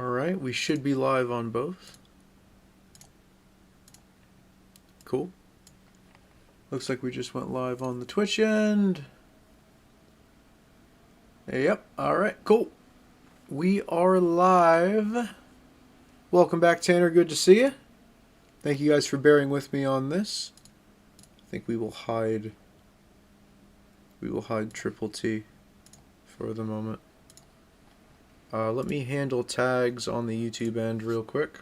Alright, we should be live on both. Cool. Looks like we just went live on the Twitch end. Yep, alright, cool. We are live. Welcome back, Tanner. Good to see you. Thank you guys for bearing with me on this. I think we will hide Triple T for the moment. Let me handle tags on the YouTube end real quick.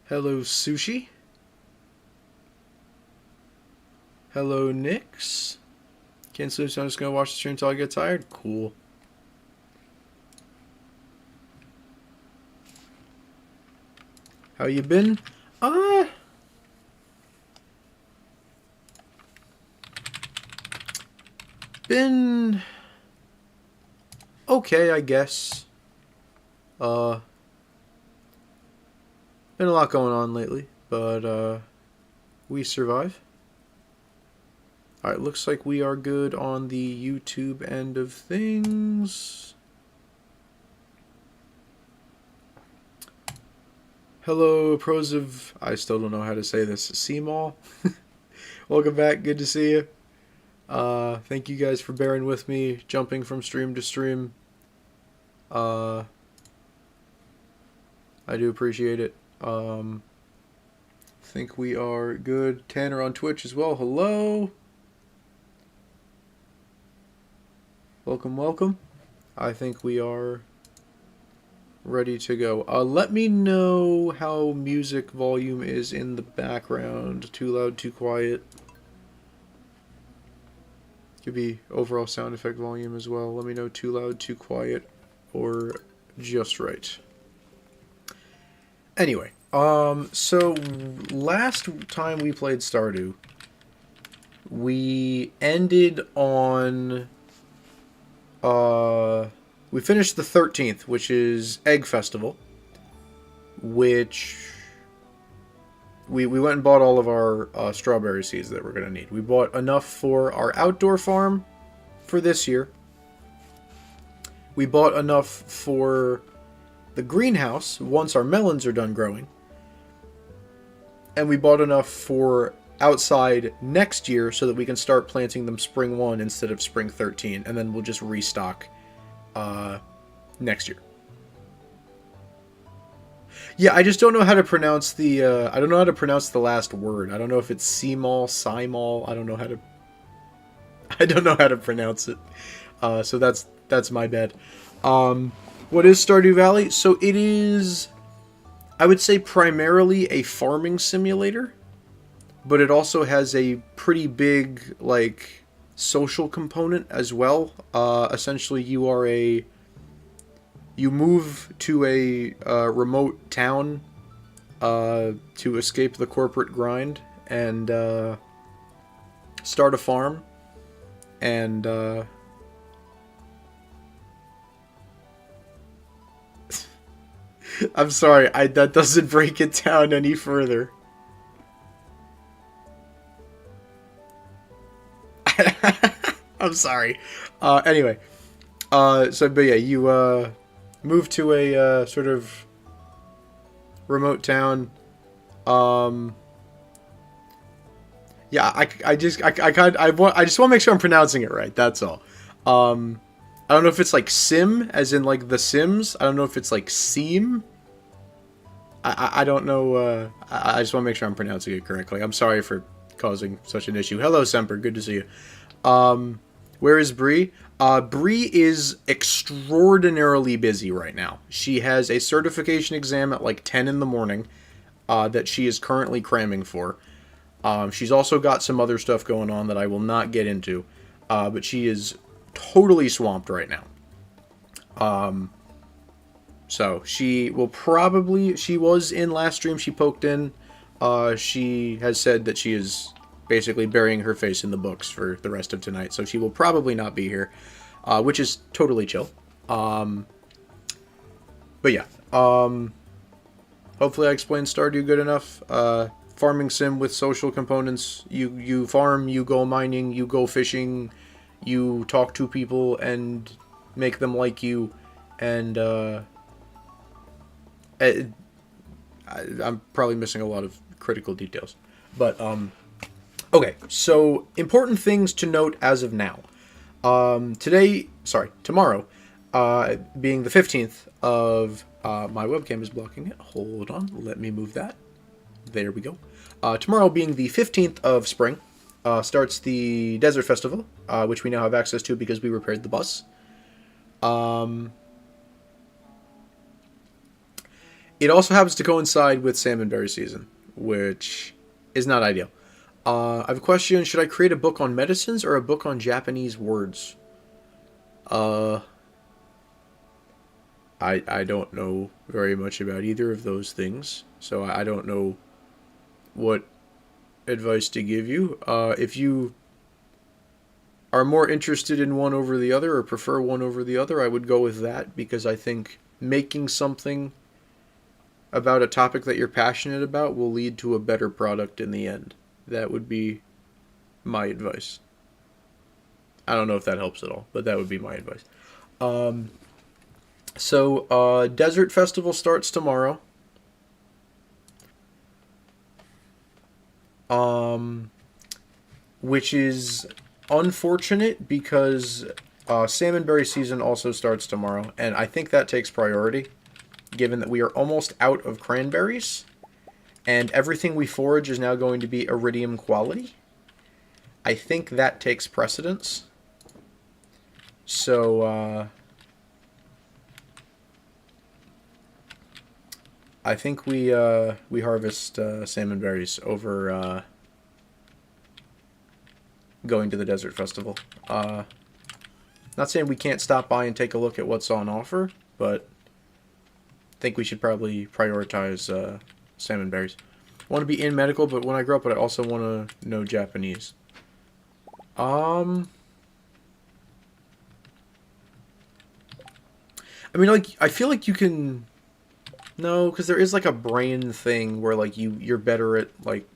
Hello, Sushi. Hello, Nix. Can't sleep, so I'm just going to watch the stream until I get tired. Cool. How you been? Been okay, I guess. Been a lot going on lately, but we survive. Alright, looks like we are good on the YouTube end of things. Hello, pros of... I still don't know how to say this. Seamall. Welcome back. Good to see you. Thank you guys for bearing with me, jumping from stream to stream. I do appreciate it. Think we are good. Tanner on Twitch as well. Hello. Welcome, welcome. I think we are ready to go. Let me know how music volume is in the background. Too loud, too quiet. Could be overall sound effect volume as well. Let me know too loud, too quiet, or just right. Anyway, so last time we played Stardew, we ended on, we finished the 13th, which is Egg Festival, which we went and bought all of our strawberry seeds that we're going to need. We bought enough for our outdoor farm for this year. We bought enough for the greenhouse once our melons are done growing. And we bought enough for outside next year so that we can start planting them spring 1 instead of spring 13. And then we'll just restock next year. Yeah, I just don't know how to pronounce the, I don't know how to pronounce the last word. I don't know if it's Seamall, Simall, I don't know how to pronounce it. So that's my bad. What is Stardew Valley? So it is, I would say, primarily a farming simulator, but it also has a pretty big, like, social component as well. Essentially, you move to a remote town to escape the corporate grind and start a farm. And I'm sorry, that doesn't break it down any further. I'm sorry. Anyway, but yeah, you move to a sort of remote town. Yeah, I just want to make sure I'm pronouncing it right. That's all. I don't know if it's like Sim, as in like The Sims. I don't know if it's like Seam. I don't know. I just want to make sure I'm pronouncing it correctly. I'm sorry for causing such an issue. Hello, Semper. Good to see you. Where is Bree? Bree is extraordinarily busy right now. She has a certification exam at like 10 in the morning that she is currently cramming for. She's also got some other stuff going on that I will not get into. But she is totally swamped right now. So she will probably, she was in last stream, she poked in. She has said that she is basically burying her face in the books for the rest of tonight, so she will probably not be here, which is totally chill. But yeah, hopefully I explained Stardew good enough. Farming sim with social components. You farm, you go mining, you go fishing, you talk to people, and make them like you, and I, I'm probably missing a lot of critical details. But okay, so important things to note as of now. Tomorrow, being the 15th of, my webcam is blocking it. Hold on, let me move that. There we go. Tomorrow, being the 15th of spring, starts the Desert Festival, which we now have access to because we repaired the bus. It also happens to coincide with salmonberry season, which is not ideal. I have a question. Should I create a book on medicines or a book on Japanese words? Uh, I don't know very much about either of those things, so I don't know what advice to give you. If you are more interested in one over the other or prefer one over the other, I would go with that because I think making something about a topic that you're passionate about will lead to a better product in the end. That would be my advice. I don't know if that helps at all, but that would be my advice. Um, Desert Festival starts tomorrow. Um, which is unfortunate because salmonberry season also starts tomorrow, and I think that takes priority, given that we are almost out of cranberries, and everything we forage is now going to be iridium quality. I think that takes precedence. So, I think we harvest salmon berries over going to the Desert Festival. Not saying we can't stop by and take a look at what's on offer, but I think we should probably prioritize salmon berries. I want to be in medical, but when I grow up, I also want to know Japanese. I mean, like, I feel like you can... No, because there is, like, a brain thing where, like, you're better at, like,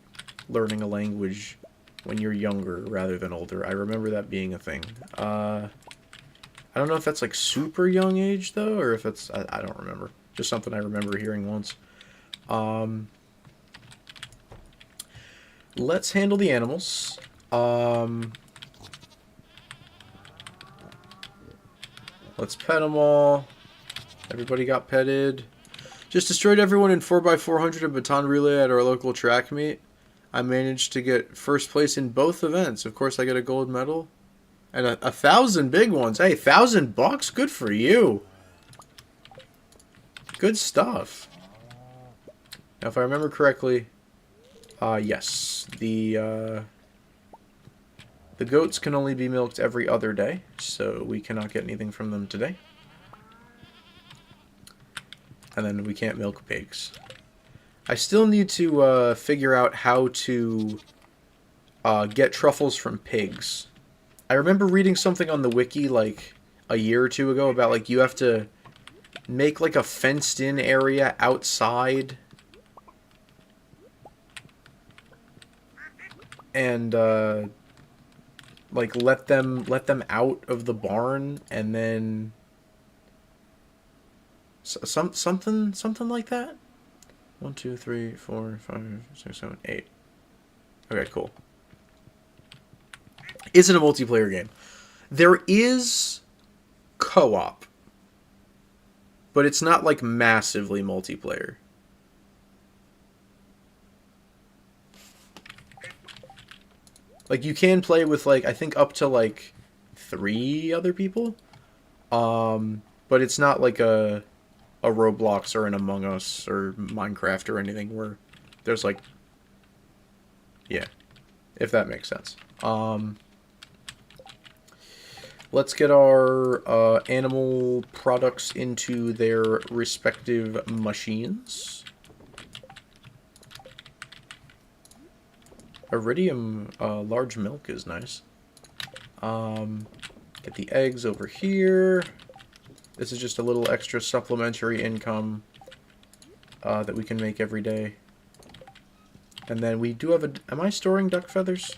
learning a language when you're younger rather than older. I remember that being a thing. I don't know if that's, like, super young age, though, or if it's... I don't remember. Just something I remember hearing once. Let's handle the animals. Let's pet them all. Everybody got petted. Just destroyed everyone in 4x400 and baton relay at our local track meet. I managed to get first place in both events. Of course, I get a gold medal. And a 1,000 big ones. Hey, $1,000? Good for you. Good stuff. Now, if I remember correctly, yes. The goats can only be milked every other day, so we cannot get anything from them today. And then we can't milk pigs. I still need to figure out how to get truffles from pigs. I remember reading something on the wiki like a year or two ago about like you have to make like a fenced-in area outside and like let them out of the barn and then something like that. 1, 2, 3, 4, 5, 6, 7, 8. Okay, cool. Is it a multiplayer game? There is co-op, but it's not like massively multiplayer. Like you can play with like I think up to like 3 other people. But it's not like a Roblox or an Among Us or Minecraft or anything where there's like, yeah, if that makes sense. Let's get our animal products into their respective machines. Iridium large milk is nice. Get the eggs over here. This is just a little extra supplementary income that we can make every day. And then we do have a... Am I storing duck feathers?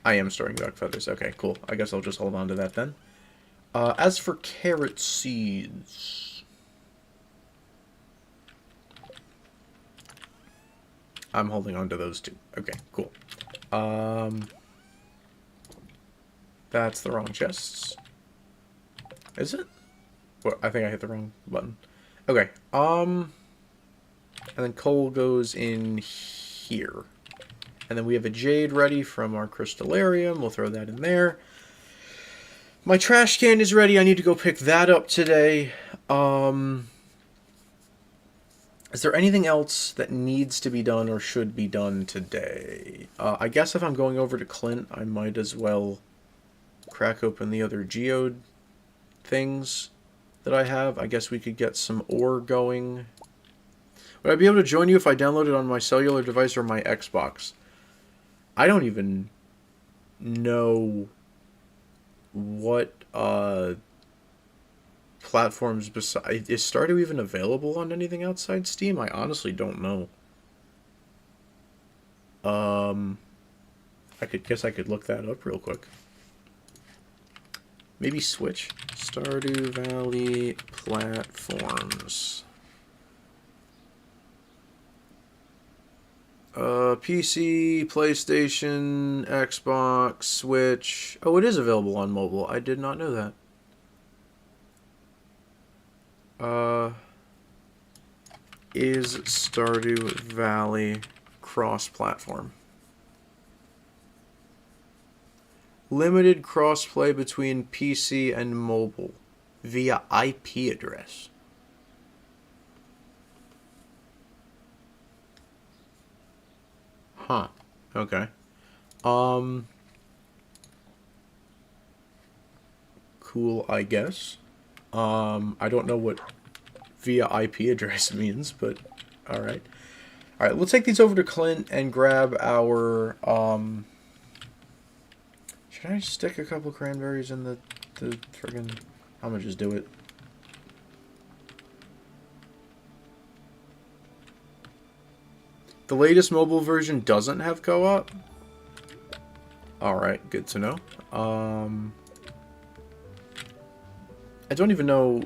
I am storing duck feathers. Okay, cool. I guess I'll just hold on to that then. As for carrot seeds, I'm holding on to those two. Okay, cool. That's the wrong chests. Is it? Well, I think I hit the wrong button. Okay. And then coal goes in here. And then we have a jade ready from our crystallarium. We'll throw that in there. My trash can is ready. I need to go pick that up today. Is there anything else that needs to be done or should be done today? I guess if I'm going over to Clint, I might as well crack open the other geode things that I have. I guess we could get some ore going. Would I be able to join you if I download it on my cellular device or my Xbox? I don't even know what platforms besides... Is Stardew even available on anything outside Steam? I honestly don't know. I could look that up real quick. Maybe Switch? Stardew Valley platforms. PC, PlayStation, Xbox, Switch. Oh, it is available on mobile. I did not know that. Is Stardew Valley cross-platform? Limited crossplay between PC and mobile via IP address. Huh. Okay. Cool, I guess. I don't know what via IP address means, but alright. Alright, we'll take these over to Clint and grab our, should I stick a couple cranberries in the friggin'... I'm gonna just do it. The latest mobile version doesn't have co-op? Alright, good to know. I don't even know...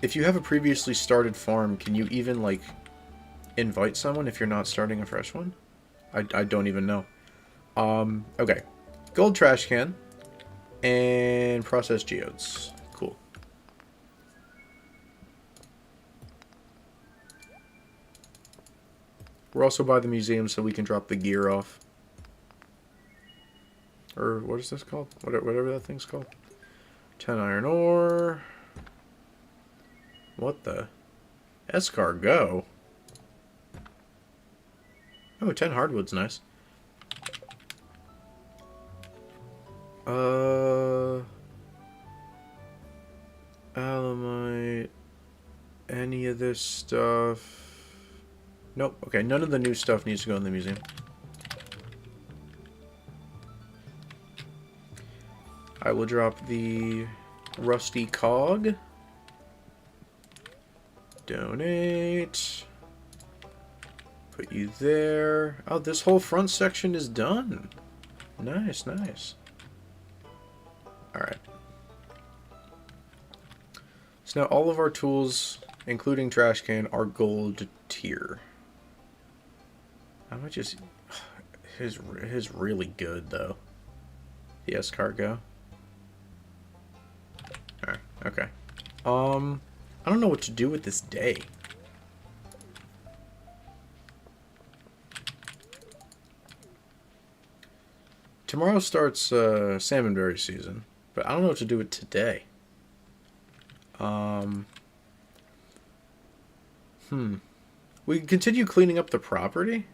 If you have a previously started farm, can you even, like, invite someone if you're not starting a fresh one? I don't even know. Okay. Gold trash can. And processed geodes. Cool. We're also by the museum so we can drop the gear off. Or what is this called? Whatever that thing's called. 10 iron ore. What the? Escargot. Oh, 10 hardwood's nice. Alamite. Any of this stuff. Nope. Okay, none of the new stuff needs to go in the museum. I will drop the rusty cog. Donate. Put you there. Oh, this whole front section is done. Nice, nice. Alright. So now all of our tools, including trash can, are gold tier. How much is... His really good, though. The escargot. Alright, okay. I don't know what to do with this day. Tomorrow starts salmonberry season, but I don't know what to do with today. We can continue cleaning up the property.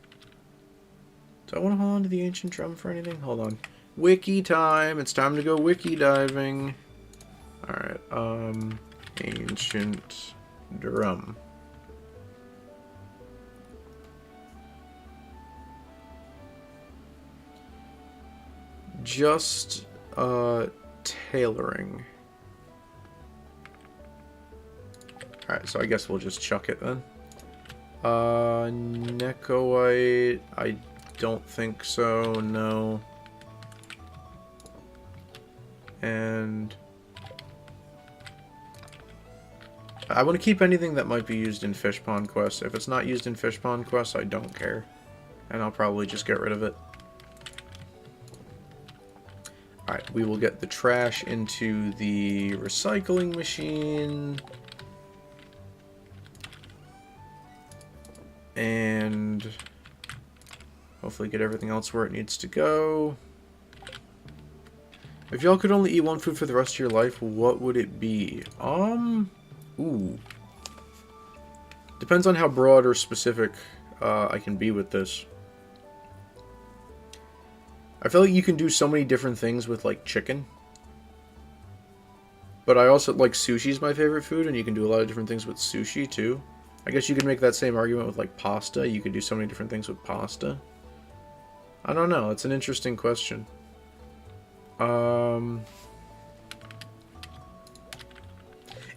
Do I want to hold on to the ancient drum for anything? Hold on. Wiki time. It's time to go wiki diving. Alright, ancient drum. Just, tailoring. Alright, so I guess we'll just chuck it then. Necoite, I don't think so, no. And I want to keep anything that might be used in Fish Pond Quest. If it's not used in Fish Pond Quest, I don't care. And I'll probably just get rid of it. Alright, we will get the trash into the recycling machine. And hopefully get everything else where it needs to go. If y'all could only eat one food for the rest of your life, what would it be? Ooh. Depends on how broad or specific I can be with this. I feel like you can do so many different things with, like, chicken. But I also, like, sushi's my favorite food, and you can do a lot of different things with sushi, too. I guess you could make that same argument with, like, pasta. You could do so many different things with pasta. I don't know. It's an interesting question.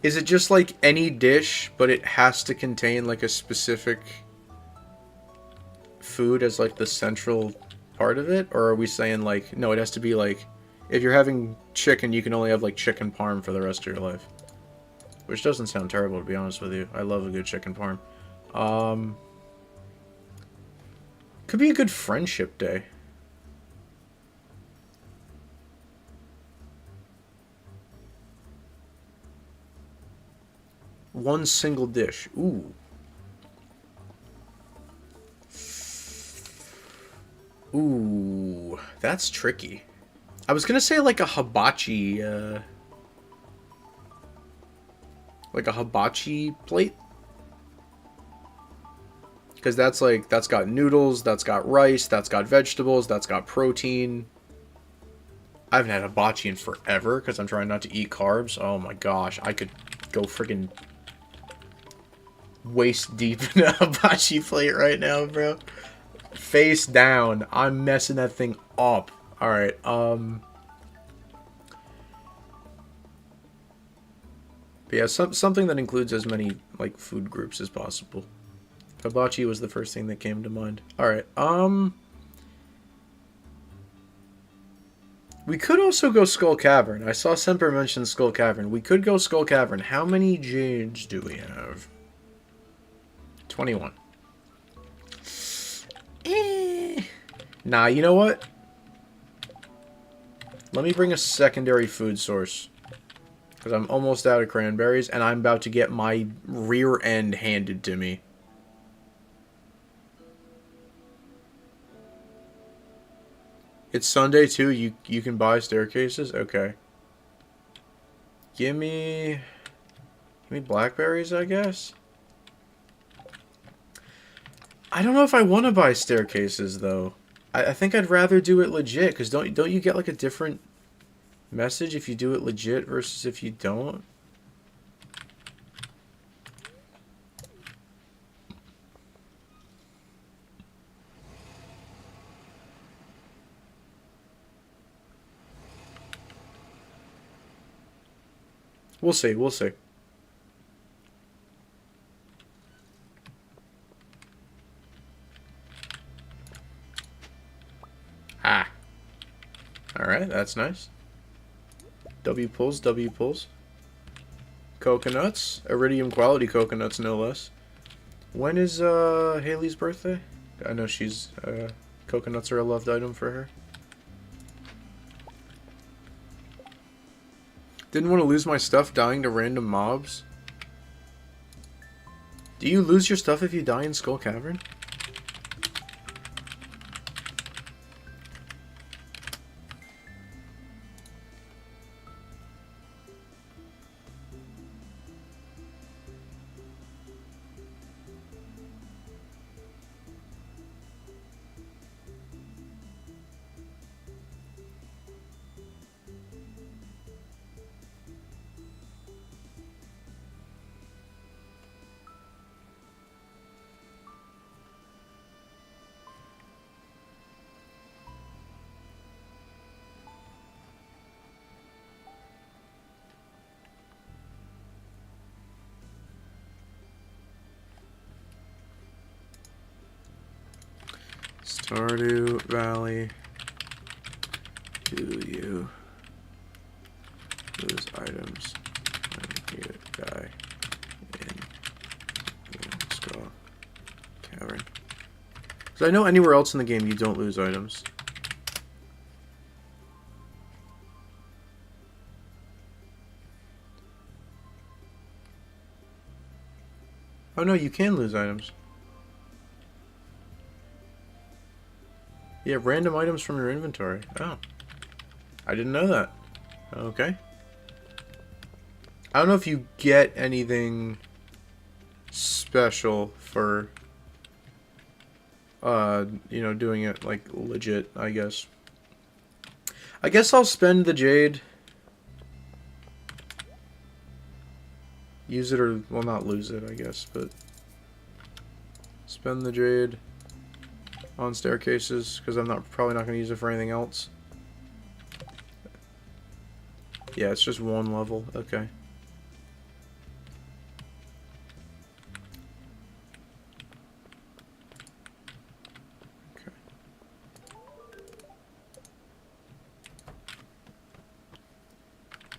Is it just like any dish, but it has to contain like a specific food as like the central part of it? Or are we saying like, no, it has to be like, if you're having chicken, you can only have like chicken parm for the rest of your life? Which doesn't sound terrible, to be honest with you. I love a good chicken parm. Could be a good friendship day. One single dish. Ooh. Ooh. That's tricky. I was gonna say like a hibachi, like a hibachi plate. Because that's like, that's got noodles, that's got rice, that's got vegetables, that's got protein. I haven't had hibachi in forever because I'm trying not to eat carbs. Oh my gosh, I could go friggin' waist deep in a hibachi plate right now, bro. Face down. I'm messing that thing up. Alright, But yeah, something that includes as many, like, food groups as possible. Hibachi was the first thing that came to mind. Alright, we could also go Skull Cavern. I saw Semper mention Skull Cavern. We could go Skull Cavern. How many jades do we have? 21. Nah, you know what? Let me bring a secondary food source. Because I'm almost out of cranberries, and I'm about to get my rear end handed to me. It's Sunday, too? You can buy staircases? Okay. Give me blackberries, I guess? I don't know if I want to buy staircases, though. I think I'd rather do it legit, because don't you get, like, a different message if you do it legit versus if you don't? We'll see, we'll see. Ah. Alright, that's nice. W pulls, W pulls. Coconuts. Iridium quality coconuts, no less. When is Haley's birthday? I know she's coconuts are a loved item for her. Didn't want to lose my stuff dying to random mobs. Do you lose your stuff if you die in Skull Cavern? Stardew Valley. Do you lose items when you die Skull Cavern. Because I know anywhere else in the game you don't lose items. Oh no, you can lose items. Yeah, random items from your inventory. Oh. I didn't know that. Okay. I don't know if you get anything special for, you know, doing it, like, legit, I guess. I guess I'll spend the jade. Use it or, well, not lose it, I guess, but spend the jade on staircases, because I'm probably not going to use it for anything else. Yeah, it's just one level. Okay. Okay.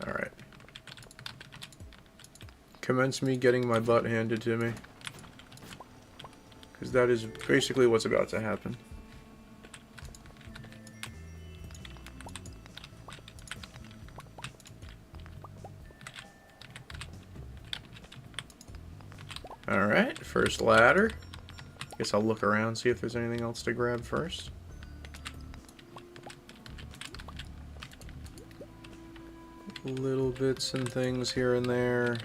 Alright. Commence me getting my butt handed to me. Because that is basically what's about to happen. Alright, first ladder. Guess I'll look around, see if there's anything else to grab first. Little bits and things here and there.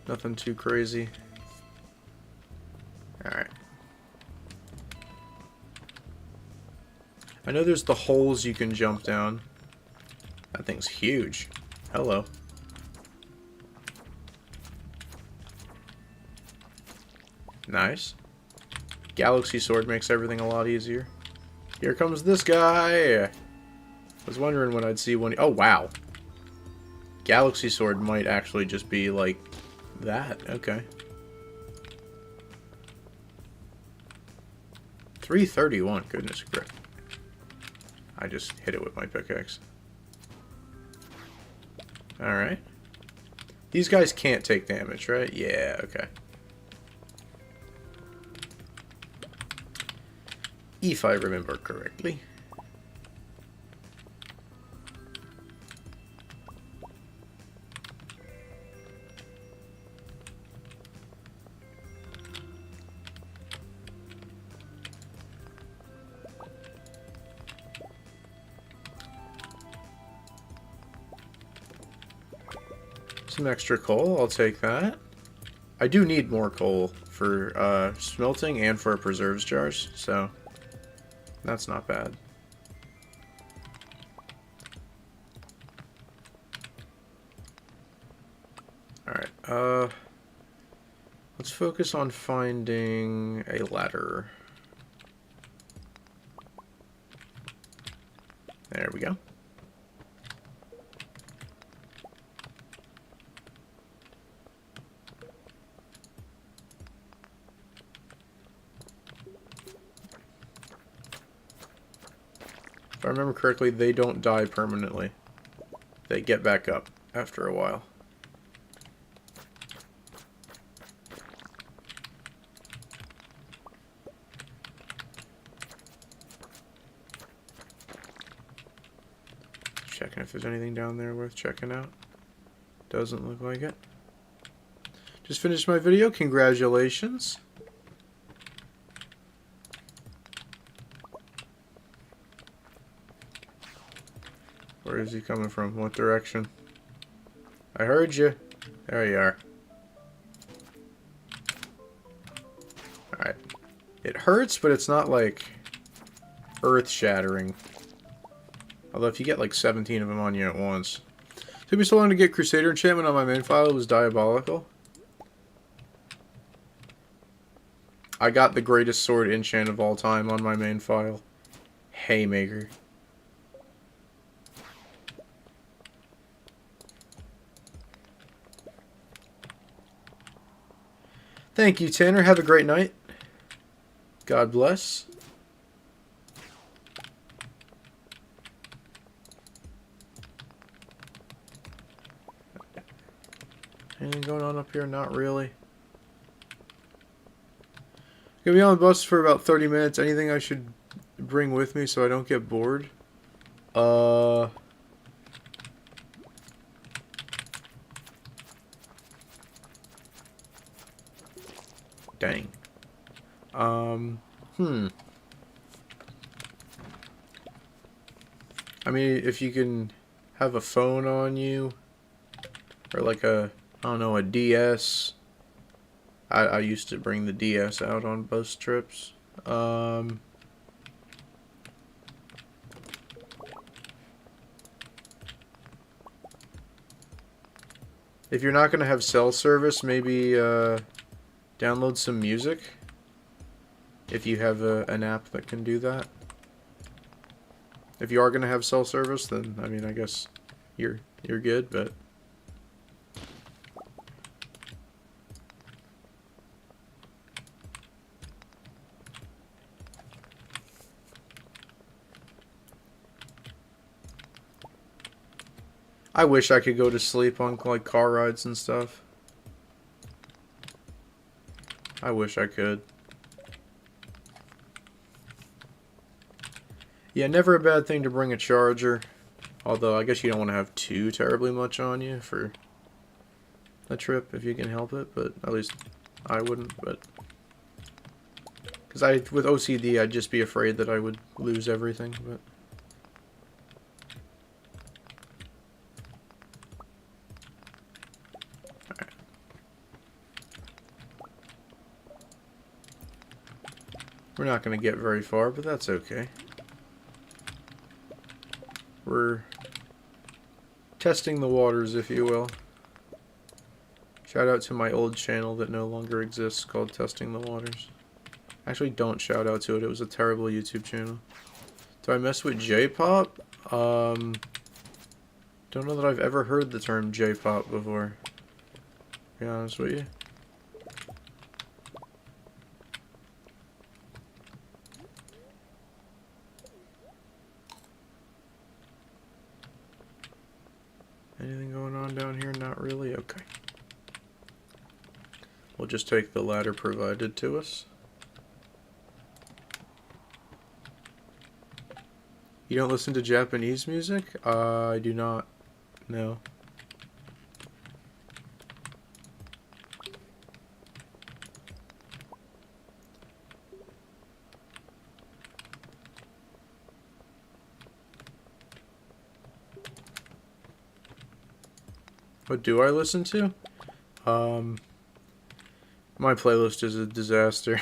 Nothing too crazy. Alright. I know there's the holes you can jump down. That thing's huge. Hello. Nice. Galaxy Sword makes everything a lot easier. Here comes this guy. I was wondering when I'd see one. Oh, wow. Galaxy Sword might actually just be like that. Okay. 331. Goodness gracious. I just hit it with my pickaxe. Alright. These guys can't take damage, right? Yeah, okay. If I remember correctly. Some extra coal, I'll take that. I do need more coal for smelting and for preserves jars, so that's not bad. Alright, let's focus on finding a ladder. There we go. If I remember correctly, they don't die permanently. They get back up after a while. Checking if there's anything down there worth checking out. Doesn't look like it. Just finished my video. Congratulations. Where is he coming from? What direction? I heard you. There you are. Alright. It hurts, but it's not like earth-shattering. Although if you get like 17 of them on you at once. Took me so long to get Crusader enchantment on my main file, it was diabolical. I got the greatest sword enchant of all time on my main file. Haymaker. Thank you, Tanner. Have a great night. God bless. Anything going on up here? Not really. Gonna be on the bus for about 30 minutes. Anything I should bring with me so I don't get bored? Dang. I mean, if you can have a phone on you, or like a, I don't know, a DS. I used to bring the DS out on bus trips. If you're not going to have cell service, maybe download some music. If you have an app that can do that. If you are going to have cell service, then, I mean, I guess you're good, but... I wish I could go to sleep on, like, car rides and stuff. I wish I could. Yeah, never a bad thing to bring a charger. Although, I guess you don't want to have too terribly much on you for a trip if you can help it. But at least I wouldn't. But because with OCD, I'd just be afraid that I would lose everything. But alright. We're not going to get very far, but that's okay. We're testing the waters, if you will. Shout out to my old channel that no longer exists called Testing the Waters. Actually, don't shout out to it. It was a terrible YouTube channel. Do I mess with J-pop? Don't know that I've ever heard the term J-pop before. To be honest with you. Anything going on down here? Not really? Okay. We'll just take the ladder provided to us. You don't listen to Japanese music? I do not. No. What do I listen to? My playlist is a disaster.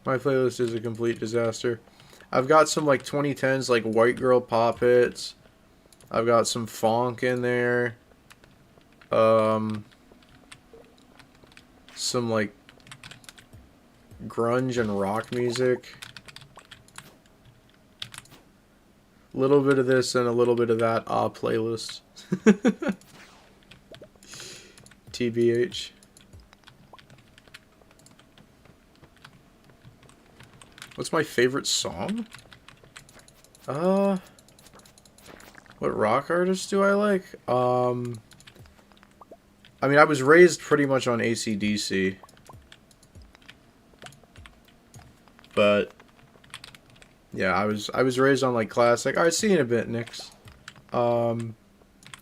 My playlist is a complete disaster. I've got some like 2010s like white girl pop hits. I've got some funk in there. Some like grunge and rock music. A little bit of this and a little bit of that playlist. TBH. What's my favorite song? What rock artists do I like? I mean, I was raised pretty much on AC/DC. But yeah, I was raised on like classic. Alright, see you in a bit, Nix. I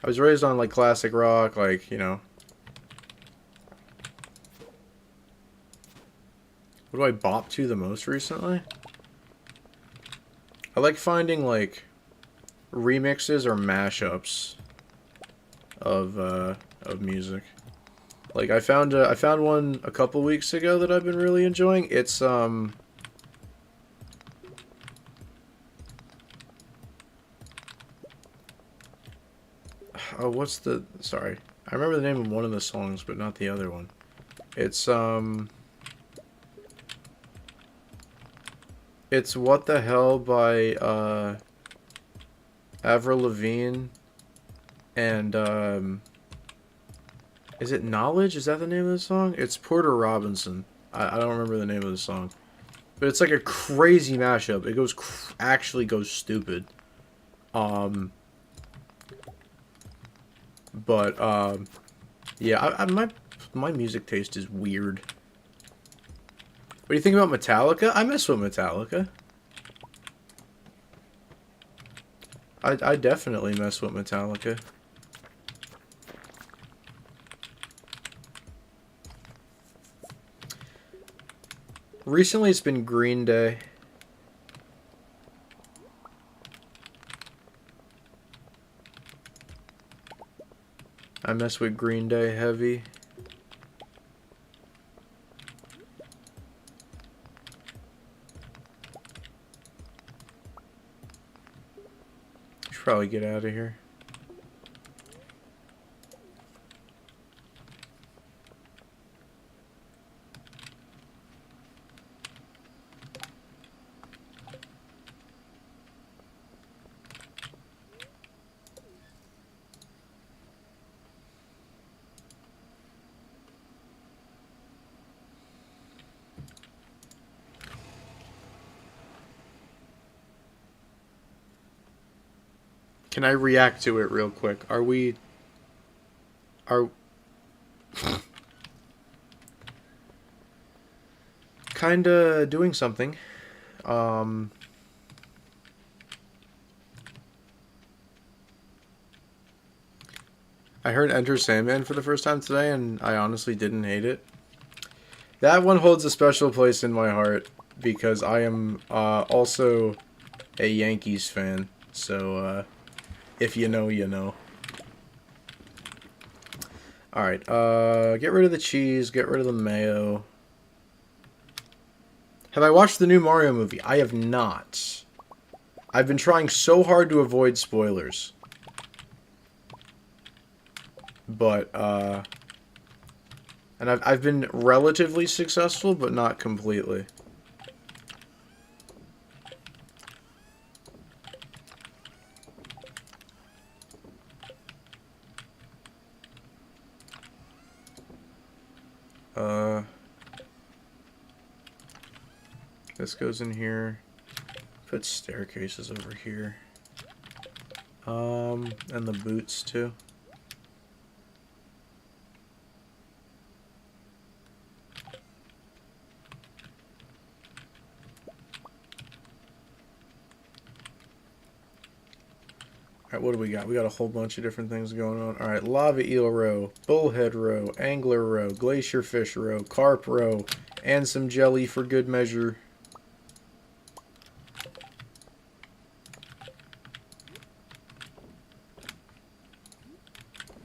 was raised on like classic rock, like, you know. What do I bop to the most recently? I like finding like remixes or mashups of music. Like I found one a couple weeks ago that I've been really enjoying. It's oh, what's the, sorry. I remember the name of one of the songs, but not the other one. It's What the Hell by Avril Lavigne and is it Knowledge? Is that the name of the song? It's Porter Robinson. I don't remember the name of the song. But it's like a crazy mashup. It goes actually goes stupid. But yeah, my My music taste is weird. What do you think about Metallica? I mess with Metallica. I definitely mess with Metallica. Recently it's been Green Day. I mess with Green Day heavy. Should probably get out of here. Can I react to it real quick? Are kinda doing something. I heard Enter Sandman for the first time today, and I honestly didn't hate it. That one holds a special place in my heart because I am also a Yankees fan. So if you know, you know. Alright, get rid of the cheese, get rid of the mayo. Have I watched the new Mario movie? I have not. I've been trying so hard to avoid spoilers. But, and I've been relatively successful, but not completely. This goes in here. Put staircases over here. And the boots too. Alright, what do we got? We got a whole bunch of different things going on. Alright, lava eel row, bullhead row, angler row, glacier fish row, carp row, and some jelly for good measure.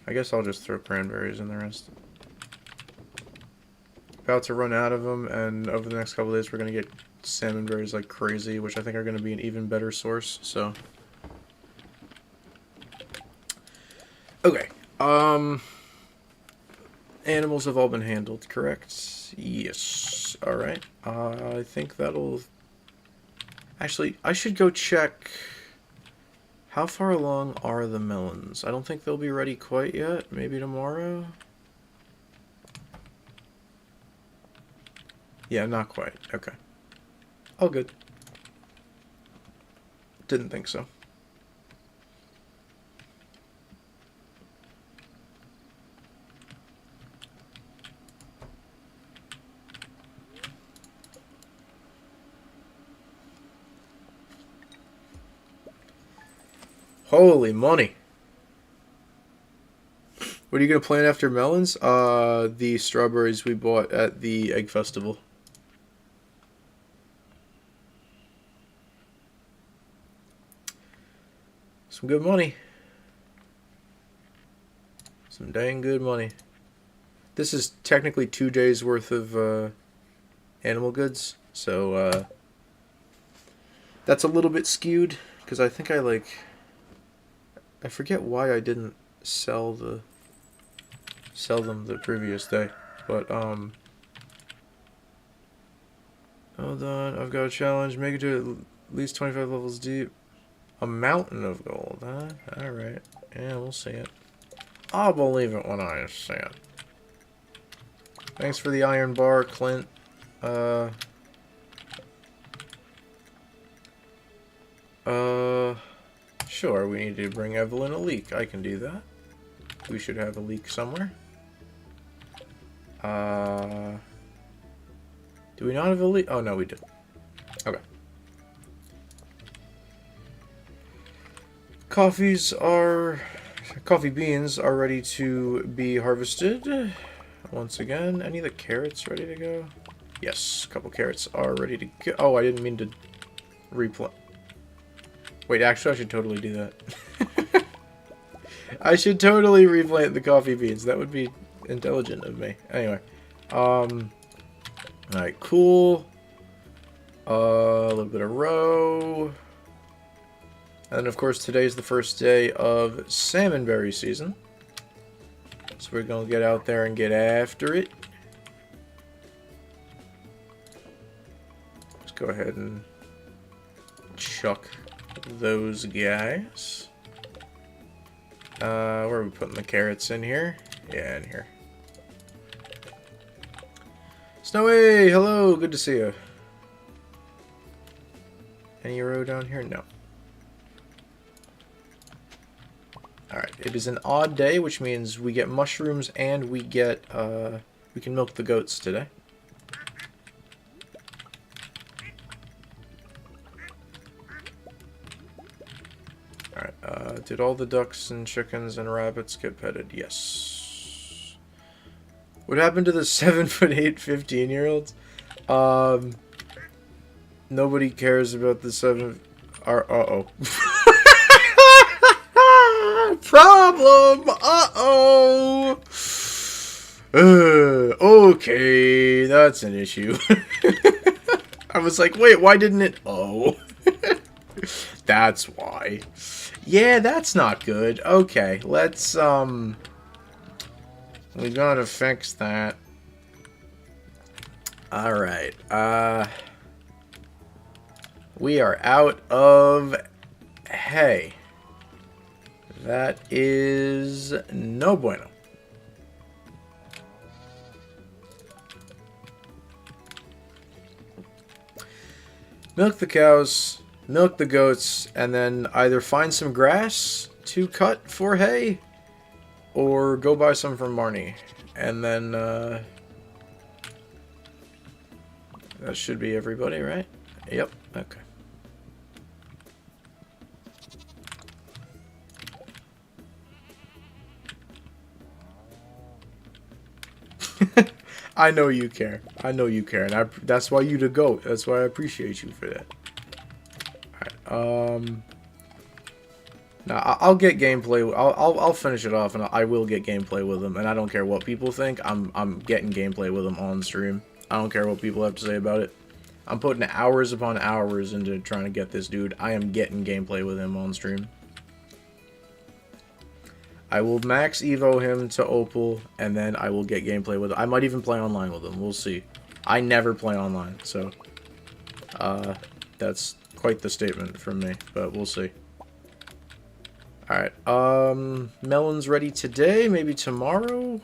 I guess I'll just throw cranberries in the rest. About to run out of them, and over the next couple of days we're going to get salmon berries like crazy, which I think are going to be an even better source, so... Okay, animals have all been handled, correct? Yes. Alright, I think that'll... Actually, I should go check... How far along are the melons? I don't think they'll be ready quite yet. Maybe tomorrow? Yeah, not quite. Okay. All good. Didn't think so. Holy money. What are you going to plant after melons? The strawberries we bought at the Egg Festival. Some good money. Some dang good money. This is technically 2 days worth of animal goods, so that's a little bit skewed because I think I forget why I didn't sell them the previous day, but hold on, I've got a challenge. Make it to at least 25 levels deep. A mountain of gold, huh? Alright. Yeah, we'll see it. I'll believe it when I see it. Thanks for the iron bar, Clint. Sure, we need to bring Evelyn a leek. I can do that. We should have a leek somewhere. Do we not have a lead? Oh, no, we did. Okay. Coffee beans are ready to be harvested. Once again, any of the carrots ready to go? Yes, a couple carrots are ready to go. Oh, I didn't mean to replant. Wait, actually, I should totally do that. I should totally replant the coffee beans. That would be intelligent of me. Anyway, alright, cool. A little bit of roe. And then, of course, today's the first day of salmonberry season. So we're going to get out there and get after it. Let's go ahead and chuck those guys. Where are we putting the carrots in here? Yeah, in here. Snowy, hello, good to see you. Any row down here? No. Alright, it is an odd day, which means we get mushrooms and we get, we can milk the goats today. Alright, did all the ducks and chickens and rabbits get petted? Yes. What happened to the 7'8" 15-year-olds? Nobody cares about the 7... Uh-oh. Problem! Uh-oh! Okay, that's an issue. I was like, wait, why didn't it... Oh. That's why. Yeah, that's not good. Okay, let's, we gotta fix that. Alright, we are out of hay. That is no bueno. Milk the cows, milk the goats, and then either find some grass to cut for hay, or go buy some from Marnie. And then, that should be everybody, right? Yep, okay. I know you care. I know you care, and that's why you the GOAT. That's why I appreciate you for that. Alright, now I'll get gameplay. I'll finish it off, and I will get gameplay with them. And I don't care what people think. I'm getting gameplay with them on stream. I don't care what people have to say about it. I'm putting hours upon hours into trying to get this dude. I am getting gameplay with him on stream. I will max Evo him to Opal, and then I will get gameplay with him. I might even play online with him. We'll see. I never play online, so that's quite the statement from me, but we'll see. Alright, melons ready today, maybe tomorrow?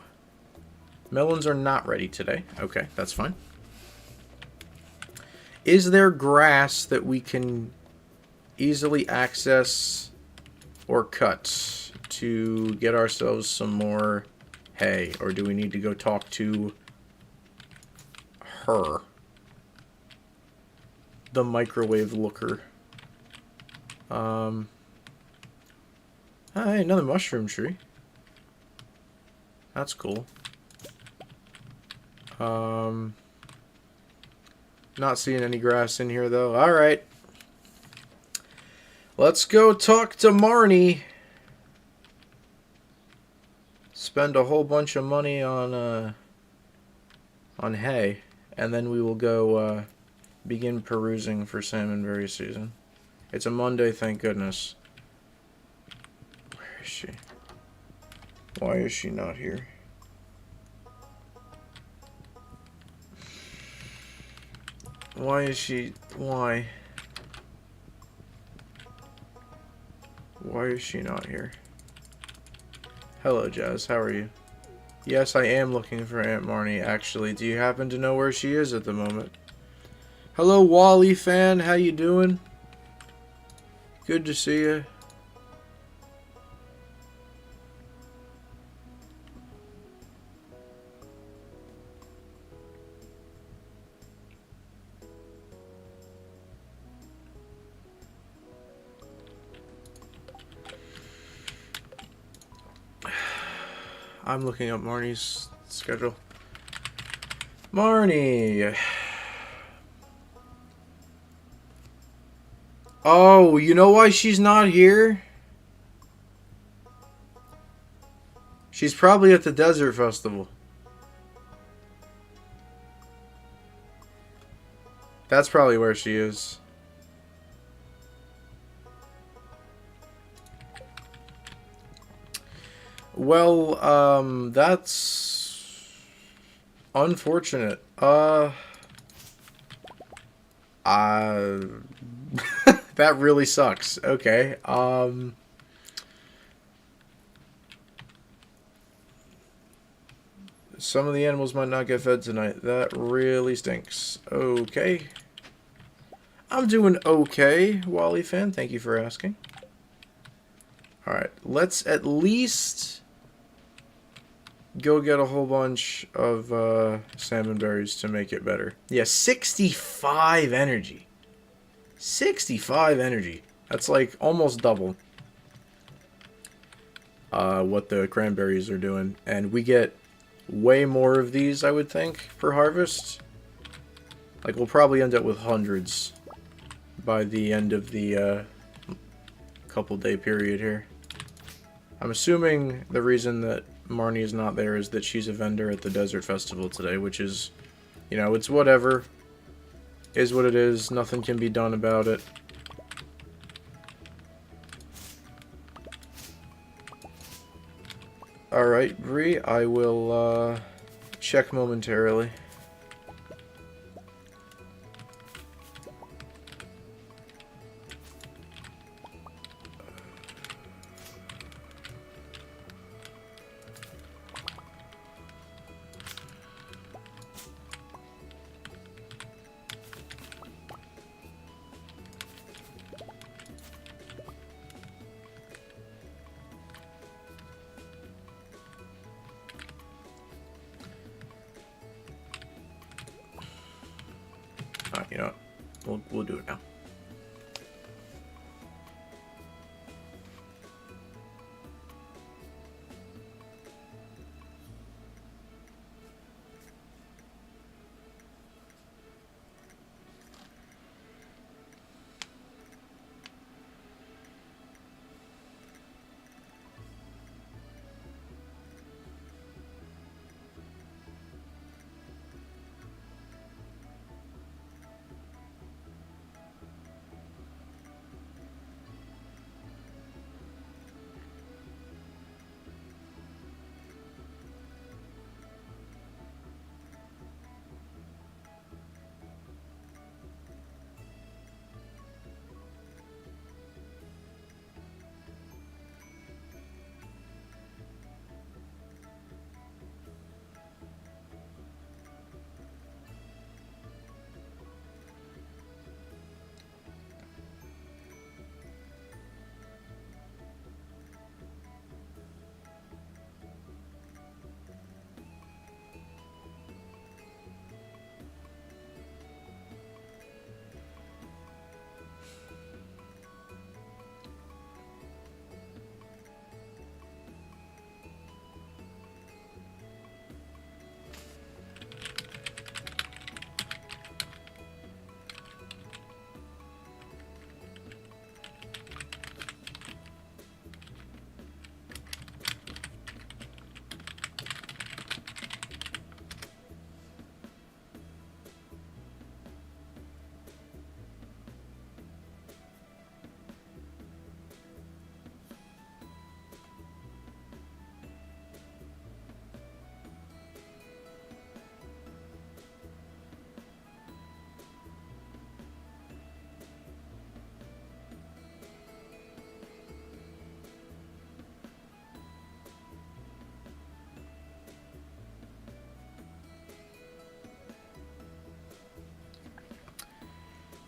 Melons are not ready today. Okay, that's fine. Is there grass that we can easily access or cut to get ourselves some more hay? Or do we need to go talk to her? The microwave looker. Hey, another mushroom tree. That's cool. Not seeing any grass in here, though. Alright. Let's go talk to Marnie. Spend a whole bunch of money on hay. And then we will go, begin perusing for salmonberry season. It's a Monday, thank goodness. Where is she? Why is she not here? Why is she... Why? Why is she not here? Hello, Jazz. How are you? Yes, I am looking for Aunt Marnie, actually. Do you happen to know where she is at the moment? Hello, Wally fan. How you doing? Good to see you. I'm looking up Marnie's schedule. Marnie. Oh, you know why she's not here? She's probably at the Desert Festival. That's probably where she is. Well, that's unfortunate. Uh, that really sucks. Okay. Some of the animals might not get fed tonight. That really stinks. Okay. I'm doing okay, Wally fan. Thank you for asking. Alright, let's at least go get a whole bunch of salmon berries to make it better. Yeah, 65 energy. 65 energy. That's like almost double what the cranberries are doing. And we get way more of these, I would think, per harvest. Like, we'll probably end up with hundreds by the end of the couple-day period here. I'm assuming the reason that Marnie is not there is that she's a vendor at the Desert Festival today, which is, you know, it's whatever. Is what it is. Nothing can be done about it. Alright, Bree, I will check momentarily. You know what? We'll do it now.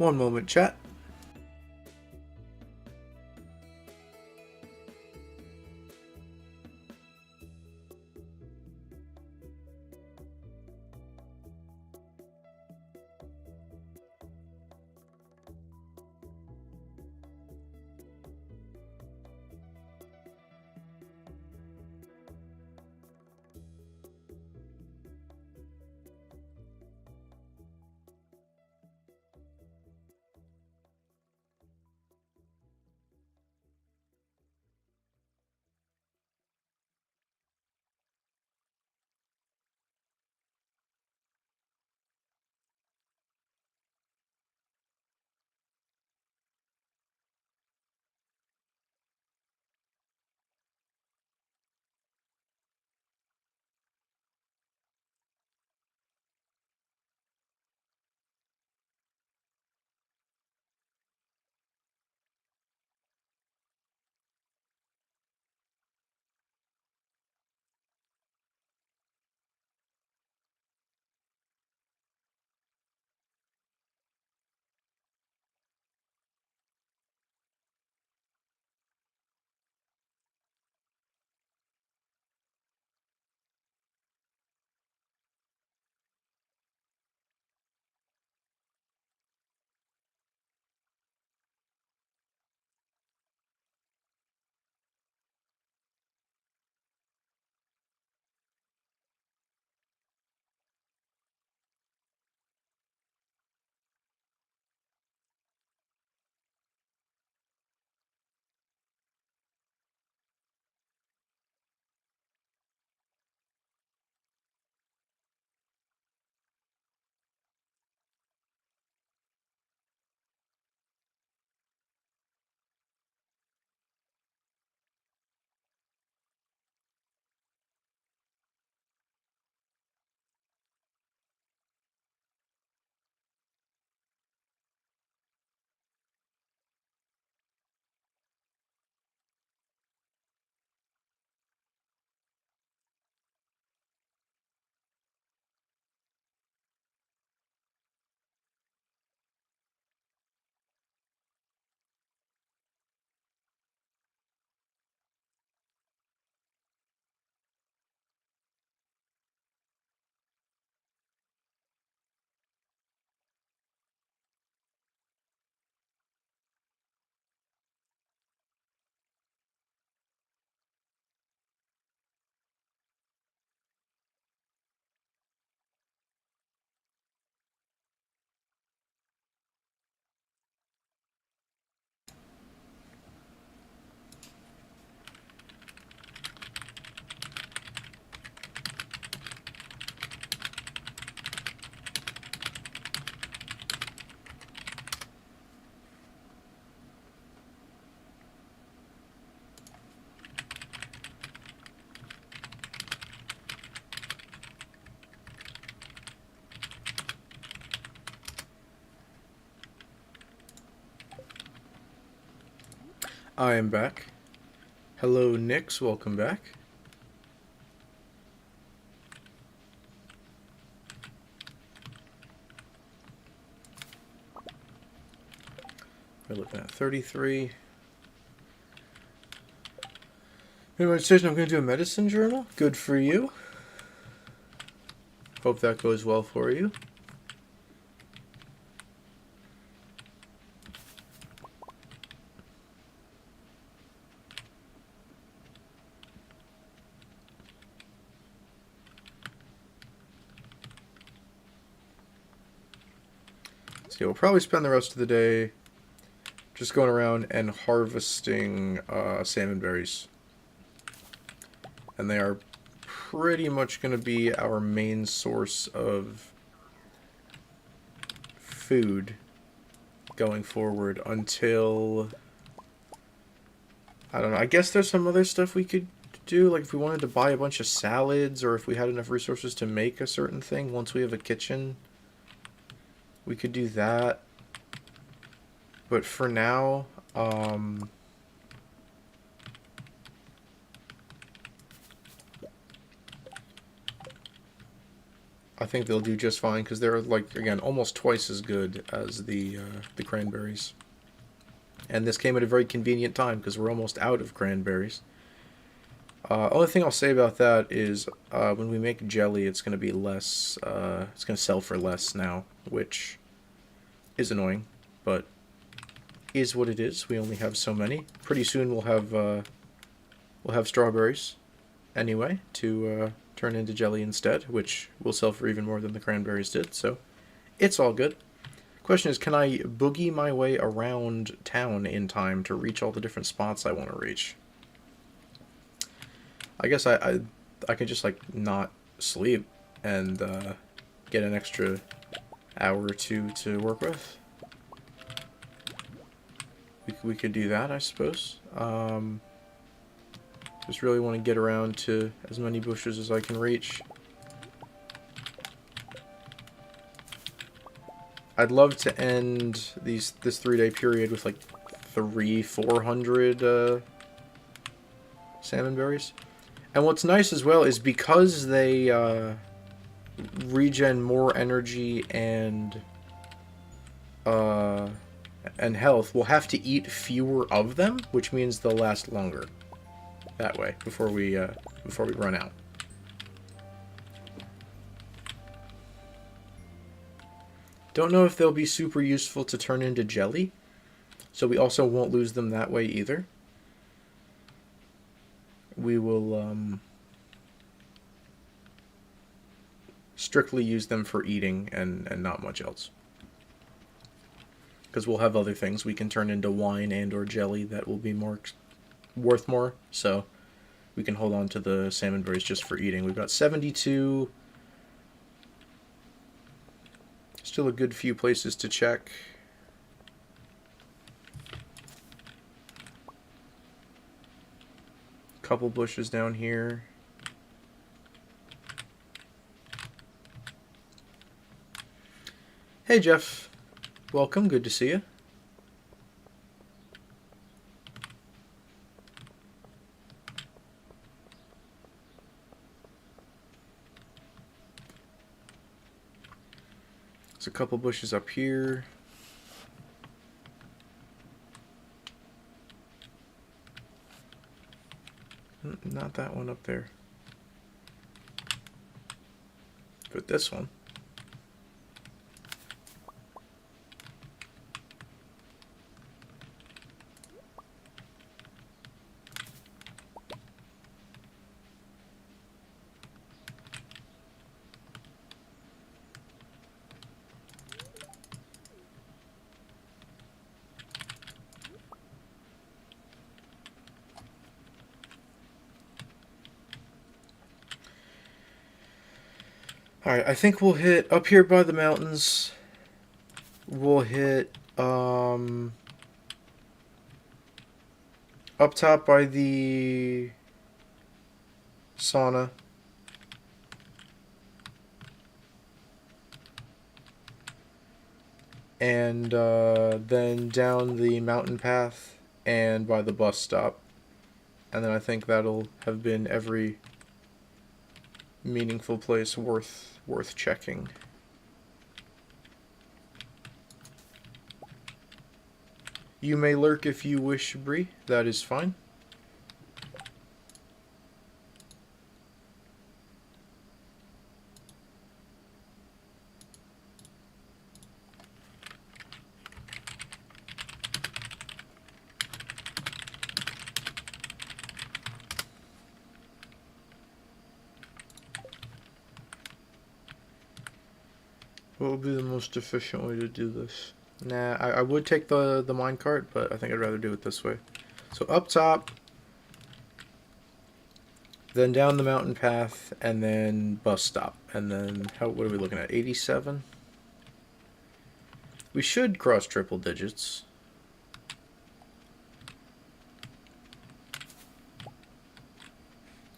One moment, chat. I am back. Hello, Nix. Welcome back. We're looking at 33. Made my decision. I'm going to do a medicine journal. Good for you. Hope that goes well for you. So we'll probably spend the rest of the day just going around and harvesting salmon berries. And they are pretty much going to be our main source of food going forward until... I don't know. I guess there's some other stuff we could do. Like if we wanted to buy a bunch of salads or if we had enough resources to make a certain thing once we have a kitchen, we could do that. But for now, I think they'll do just fine because they're, like, again, almost twice as good as the cranberries. And this came at a very convenient time because we're almost out of cranberries. Only thing I'll say about that is when we make jelly, it's going to be less. It's going to sell for less now, which is annoying, but is what it is. We only have so many. Pretty soon we'll have strawberries, anyway, to turn into jelly instead, which will sell for even more than the cranberries did. So it's all good. Question is, can I boogie my way around town in time to reach all the different spots I want to reach? I guess I can just, like, not sleep and get an extra hour or two to work with. We could do that, I suppose. Just really want to get around to as many bushes as I can reach. I'd love to end this 3-day period with like 400 salmon berries. And what's nice as well is because they regen more energy and health, we'll have to eat fewer of them, which means they'll last longer. That way, before we run out. Don't know if they'll be super useful to turn into jelly, so we also won't lose them that way either. We will strictly use them for eating and not much else. Because we'll have other things we can turn into wine and or jelly that will be worth more, so we can hold on to the salmon berries just for eating. We've got 72. Still a good few places to check. Couple bushes down here. Hey Jeff, welcome, good to see you. There's a couple bushes up here. Not that one up there. But this one. Alright, I think we'll hit up here by the mountains. We'll hit up top by the sauna. And then down the mountain path and by the bus stop. And then I think that'll have been every meaningful place worth checking. You may lurk if you wish, Bree. That is fine. What would be the most efficient way to do this? Nah, I would take the minecart, but I think I'd rather do it this way. So up top, then down the mountain path, and then bus stop. And then, what are we looking at, 87? We should cross triple digits.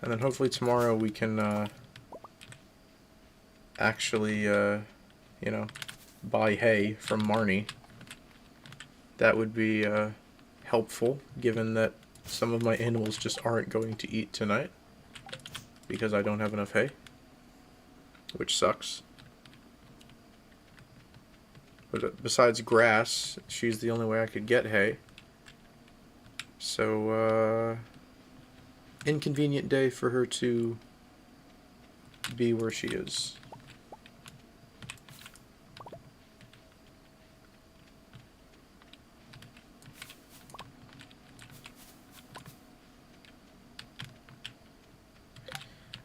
And then hopefully tomorrow we can actually, you know, buy hay from Marnie. That would be helpful, given that some of my animals just aren't going to eat tonight because I don't have enough hay, which sucks. But besides grass, she's the only way I could get hay. So, inconvenient day for her to be where she is.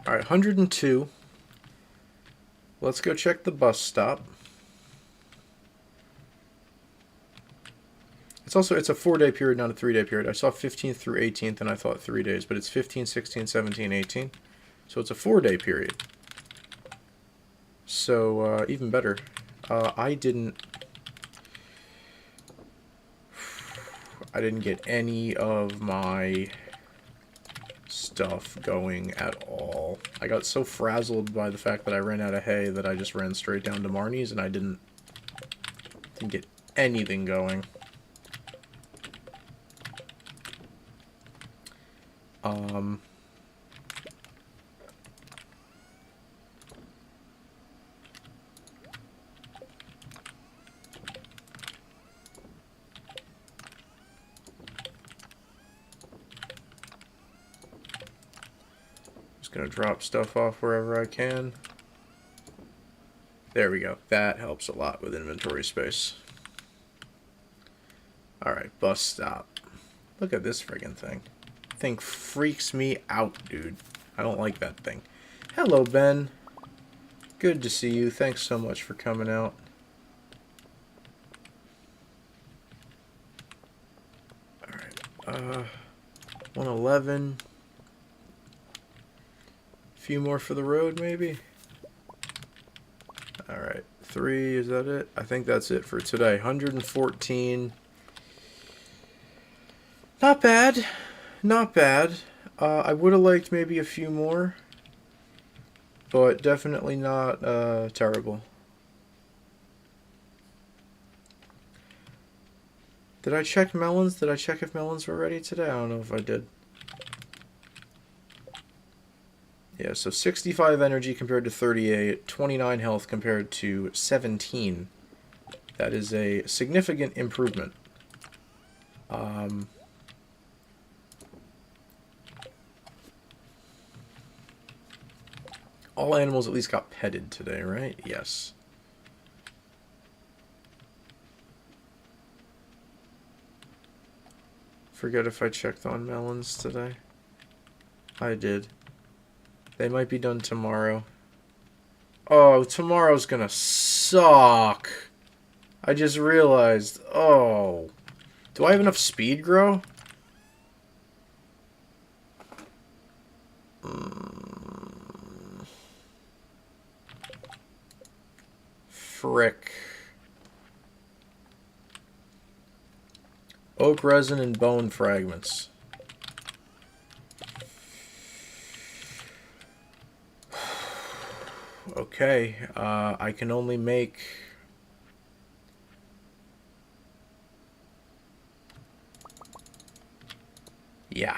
Alright, 102. Let's go check the bus stop. It's a 4-day period, not a 3-day period. I saw 15th through 18th and I thought 3 days, but it's 15, 16, 17, 18. So it's a 4-day period. So, even better. I didn't get any of my stuff going at all. I got so frazzled by the fact that I ran out of hay that I just ran straight down to Marnie's and I didn't get anything going. Just gonna drop stuff off wherever I can. There we go. That helps a lot with inventory space. Alright, bus stop. Look at this friggin' thing. Thing freaks me out, dude. I don't like that thing. Hello, Ben. Good to see you. Thanks so much for coming out. Alright, 111. A few more for the road, maybe? Alright, 3, is that it? I think that's it for today. 114. Not bad. Not bad. I would have liked maybe a few more, but definitely not terrible. Did I check melons? Did I check if melons were ready today? I don't know if I did. Yeah, so 65 energy compared to 38, 29 health compared to 17. That is a significant improvement. All animals at least got petted today, right? Yes. Forget if I checked on melons today. I did. They might be done tomorrow. Oh, tomorrow's gonna suck. I just realized. Oh. Do I have enough speed grow? Frick. Oak resin and bone fragments. Okay, I can only make... Yeah.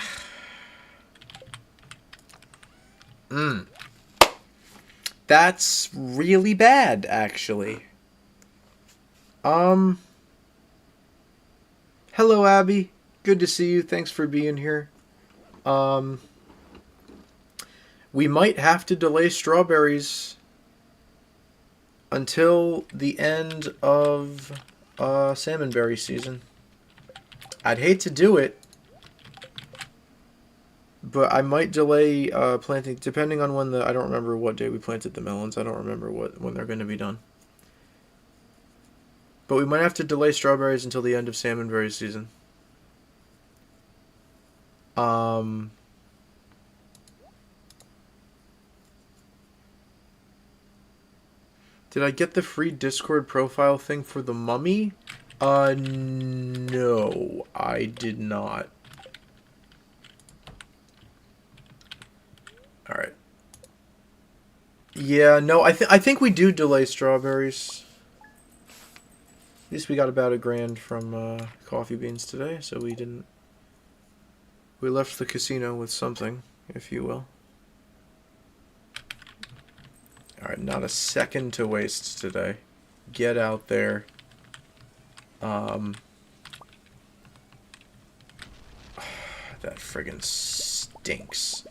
That's really bad, actually. Um, hello, Abby. Good to see you. Thanks for being here. Um, we might have to delay strawberries until the end of salmonberry season. I'd hate to do it, but I might delay planting depending on when the I don't remember what day we planted the melons. I don't remember when they're going to be done. But we might have to delay strawberries until the end of salmonberry season. Um, did I get the free Discord profile thing for the mummy? No, I did not. All right. Yeah, no, I think we do delay strawberries. At least we got about $1,000 from coffee beans today, so we didn't. We left the casino with something, if you will. All right, not a second to waste today. Get out there. That friggin' stinks.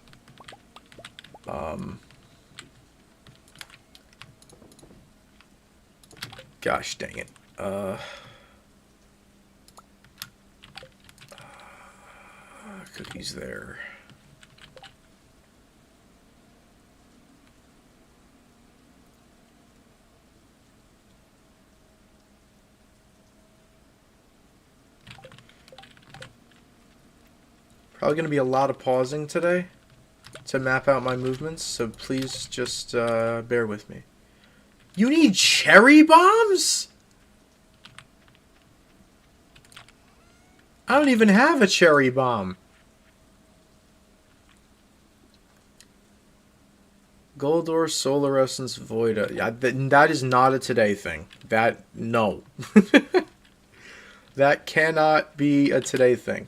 Gosh dang it. Cookies there. Probably going to be a lot of pausing today to map out my movements, so please just bear with me. You need cherry bombs? I don't even have a cherry bomb. Goldor, Solar Essence, Voida. Yeah, that is not a today thing. No. That cannot be a today thing.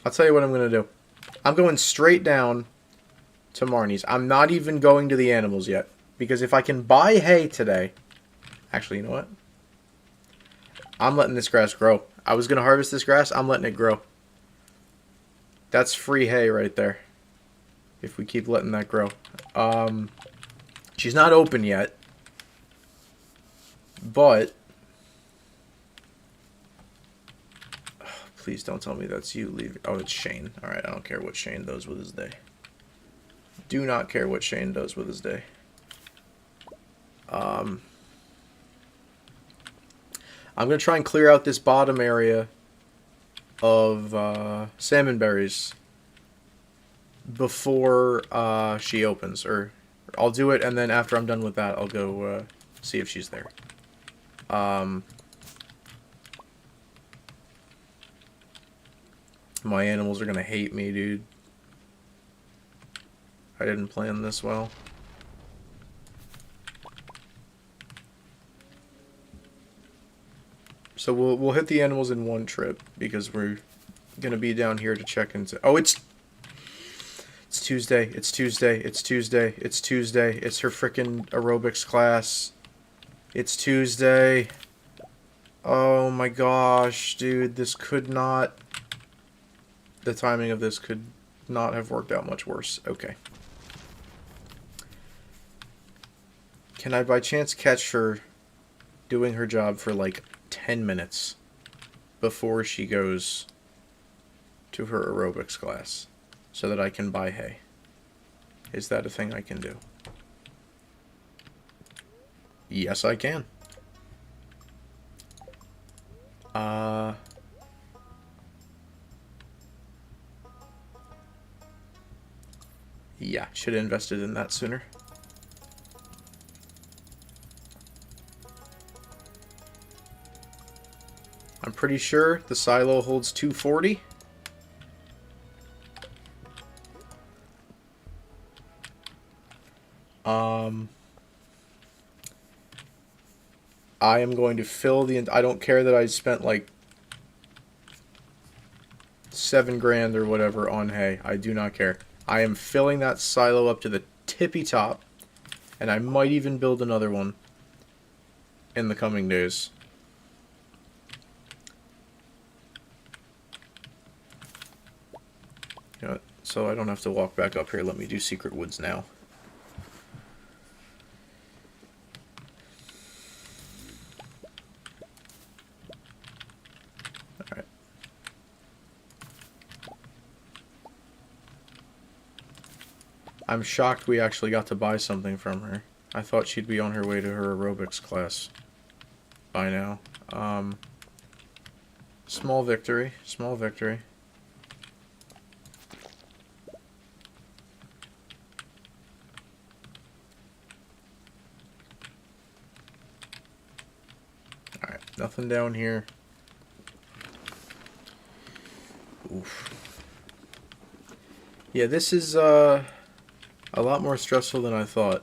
I'll tell you what I'm going to do. I'm going straight down to Marnie's. I'm not even going to the animals yet. Because if I can buy hay today... Actually, you know what? I'm letting this grass grow. I was going to harvest this grass. I'm letting it grow. That's free hay right there. If we keep letting that grow. She's not open yet. But... Please don't tell me that's you leaving. Oh, it's Shane. Alright, I don't care what Shane does with his day. Do not care what Shane does with his day. I'm going to try and clear out this bottom area of salmon berries before she opens. Or I'll do it, and then after I'm done with that, I'll go see if she's there. My animals are going to hate me, dude. I didn't plan this well. So we'll hit the animals in one trip, because we're going to be down here to check into... Oh, it's Tuesday. It's Tuesday. It's Tuesday. It's Tuesday. It's her frickin' aerobics class. It's Tuesday. Oh my gosh, dude. This could not... The timing of this could not have worked out much worse. Okay. Can I by chance catch her doing her job for like 10 minutes before she goes to her aerobics class so that I can buy hay? Is that a thing I can do? Yes, I can. Yeah, should have invested in that sooner. I'm pretty sure the silo holds 240. I am going to fill the... I don't care that I spent like 7 grand or whatever on hay. I do not care. I am filling that silo up to the tippy top, and I might even build another one in the coming days. You know what? So I don't have to walk back up here. Let me do Secret Woods now. Alright. I'm shocked we actually got to buy something from her. I thought she'd be on her way to her aerobics class by now. Small victory. Small victory. Alright, nothing down here. Oof. Yeah, this is a lot more stressful than I thought.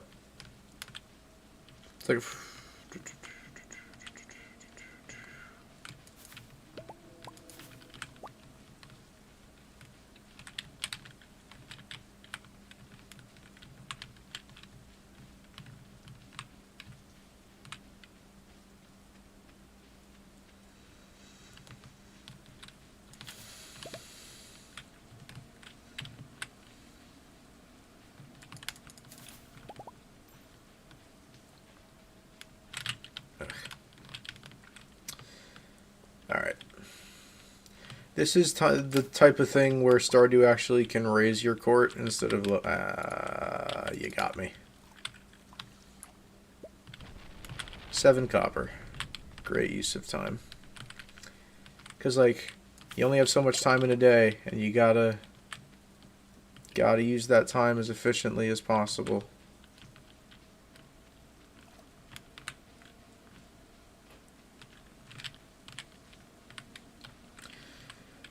It's like alright. This is the type of thing where Stardew actually can raise your court instead of... you got me. 7 copper. Great use of time. Because, like, you only have so much time in a day, and you gotta use that time as efficiently as possible.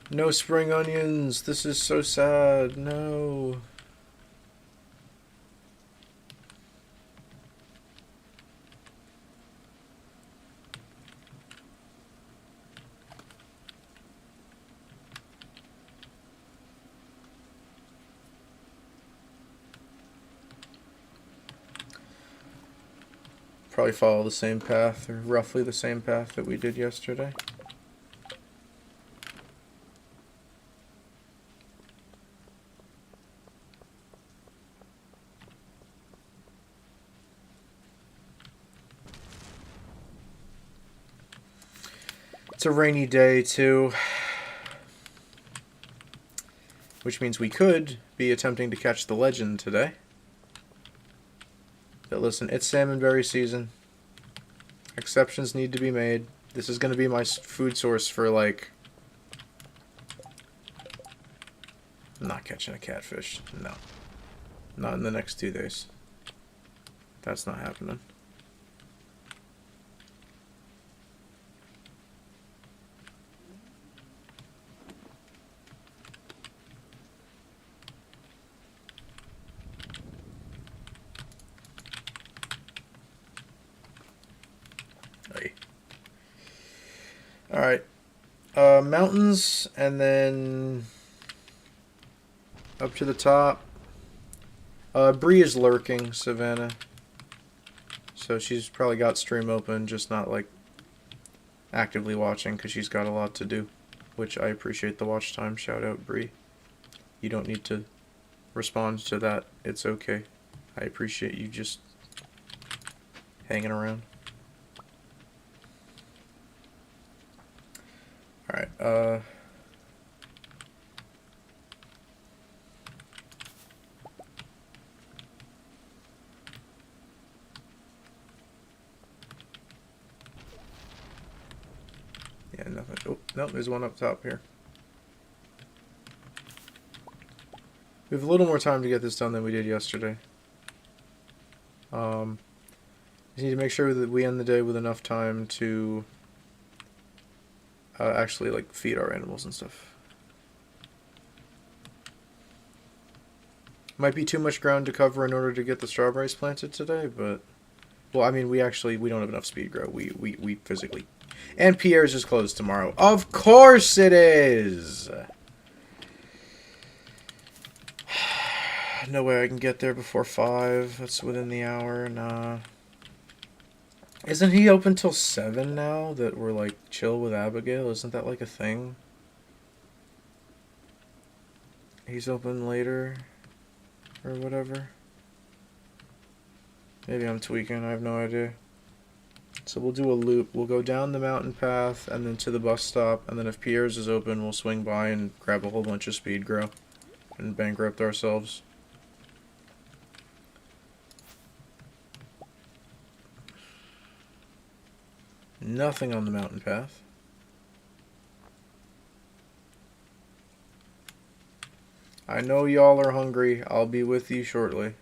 No spring onions. This is so sad. No. Probably follow the same path, or roughly the same path that we did yesterday. It's a rainy day, too. Which means we could be attempting to catch the legend today. But listen, it's salmonberry season. Exceptions need to be made. This is going to be my food source for, like... I'm not catching a catfish. No. Not in the next 2 days. That's not happening. Alright. Mountains, and then up to the top. Bree is lurking, Savannah. So she's probably got stream open, just not, like, actively watching, because she's got a lot to do. Which I appreciate the watch time. Shout out, Bree. You don't need to respond to that. It's okay. I appreciate you just hanging around. Alright, yeah, nothing. Oh, no, there's one up top here. We have a little more time to get this done than we did yesterday. We need to make sure that we end the day with enough time to actually, like, feed our animals and stuff. Might be too much ground to cover in order to get the strawberries planted today, but... Well, I mean, we don't have enough speed grow. We physically... And Pierre's is closed tomorrow. Of course it is! No way I can get there before 5. That's within the hour. Nah. Isn't he open till 7 now that we're like chill with Abigail? Isn't that like a thing? He's open later or whatever. Maybe I'm tweaking. I have no idea. So we'll do a loop. We'll go down the mountain path and then to the bus stop. And then if Pierre's is open, we'll swing by and grab a whole bunch of speed grow and bankrupt ourselves. Nothing on the mountain path. I know y'all are hungry. I'll be with you shortly.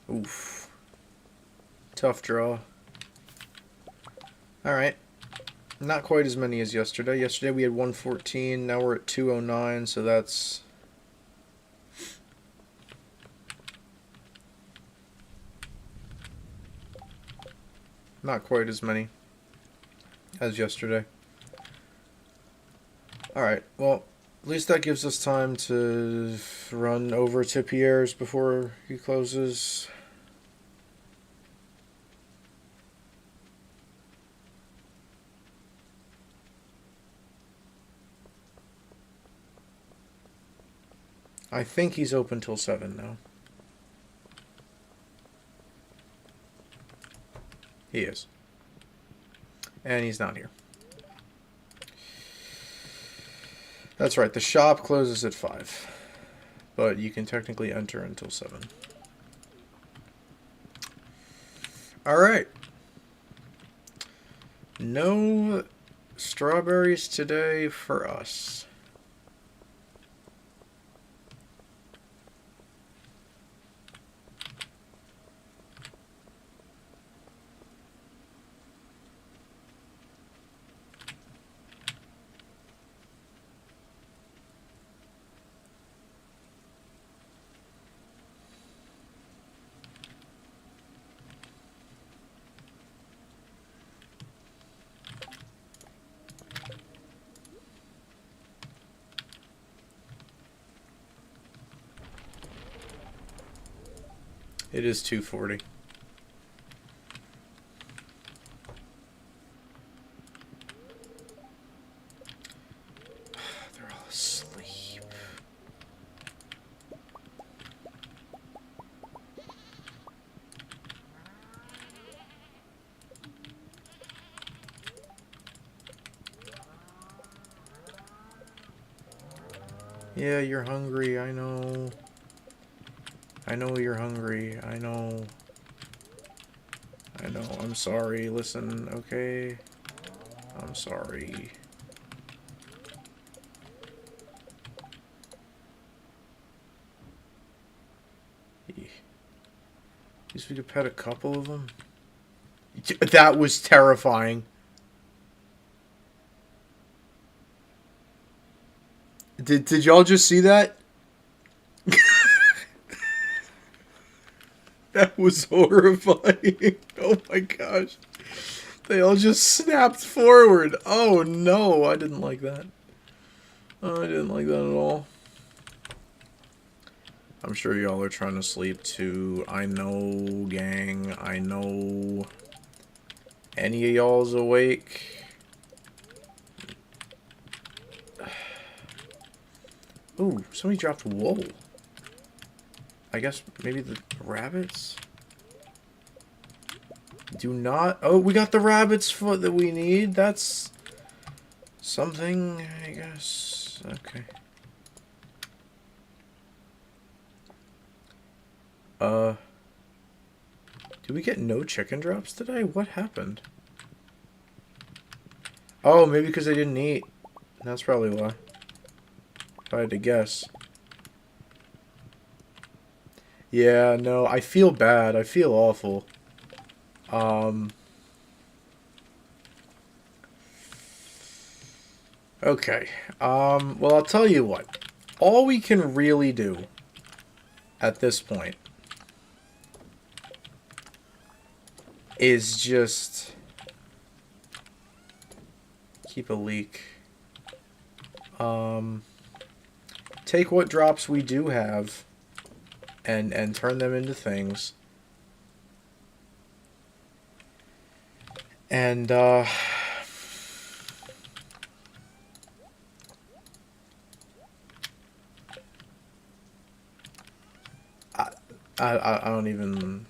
Oof. Tough draw. Alright. Not quite as many as yesterday. Yesterday we had 114. Now we're at 209, so that's... not quite as many as yesterday. Alright, well, at least that gives us time to run over to Pierre's before he closes. I think he's open till 7 now. He is. And he's not here. That's right, the shop closes at 5. But you can technically enter until 7. Alright. No strawberries today for us. It is 2:40. They're all asleep. Yeah, you're hungry, I know. I know you're hungry. I know. I know. I'm sorry. Listen, okay? I'm sorry. At least we could pet a couple of them. That was terrifying. Did y'all just see that? That was horrifying. Oh my gosh. They all just snapped forward. Oh no, I didn't like that. Oh, I didn't like that at all. I'm sure y'all are trying to sleep too. I know, gang. I know. Any of y'all's awake? Ooh, somebody dropped wool. I guess maybe the rabbits? Do not... Oh, we got the rabbit's foot that we need. That's something, I guess. Okay. Did we get no chicken drops today? What happened? Oh, maybe because they didn't eat. That's probably why. If I had to guess. Yeah, no, I feel bad. I feel awful. Okay. Well, I'll tell you what. All we can really do at this point is just keep a leak. Um, take what drops we do have and turn them into things. And I don't even.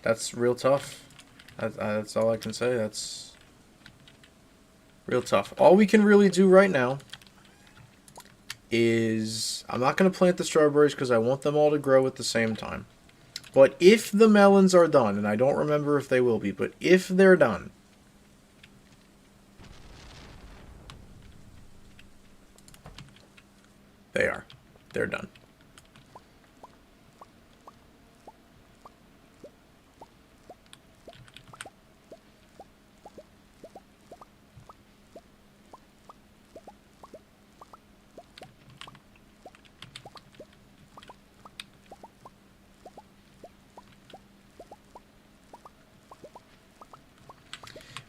That's real tough. That's all I can say. That's real tough. All we can really do right now is I'm not going to plant the strawberries because I want them all to grow at the same time. But if the melons are done, and I don't remember if they will be, but if they're done, they are. They're done.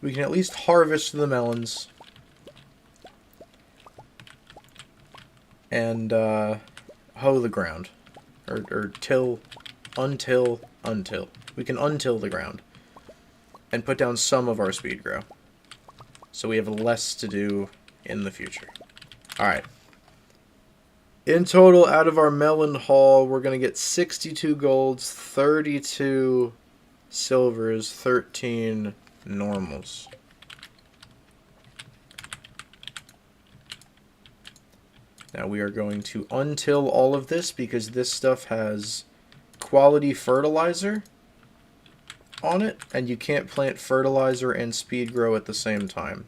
We can at least harvest the melons. And hoe the ground. Or till, until. We can untill the ground. And put down some of our speed grow. So we have less to do in the future. Alright. In total, out of our melon haul, we're going to get 62 golds, 32 silvers, 13 normals. Now we are going to untill all of this because this stuff has quality fertilizer on it, and you can't plant fertilizer and speed grow at the same time.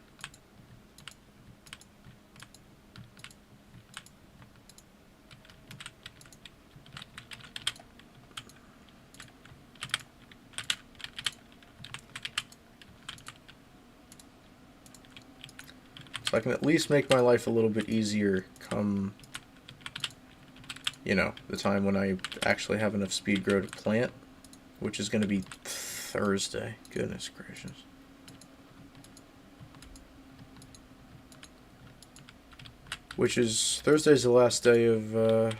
So I can at least make my life a little bit easier come, you know, the time when I actually have enough speed grow to plant, which is going to be Thursday. Goodness gracious. Which is, Thursday's the last day of,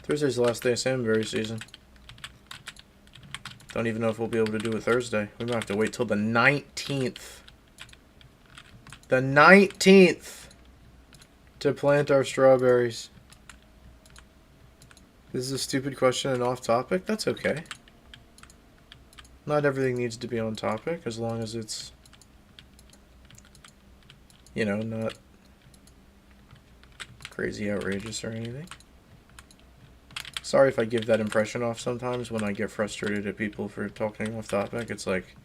Thursday's the last day of salmonberry season. Don't even know if we'll be able to do it Thursday. We might have to wait till the 19th. The 19th to plant our strawberries. This is a stupid question and off topic. That's okay. Not everything needs to be on topic as long as it's, you know, not crazy outrageous or anything. Sorry if I give that impression off sometimes when I get frustrated at people for talking off topic. It's like,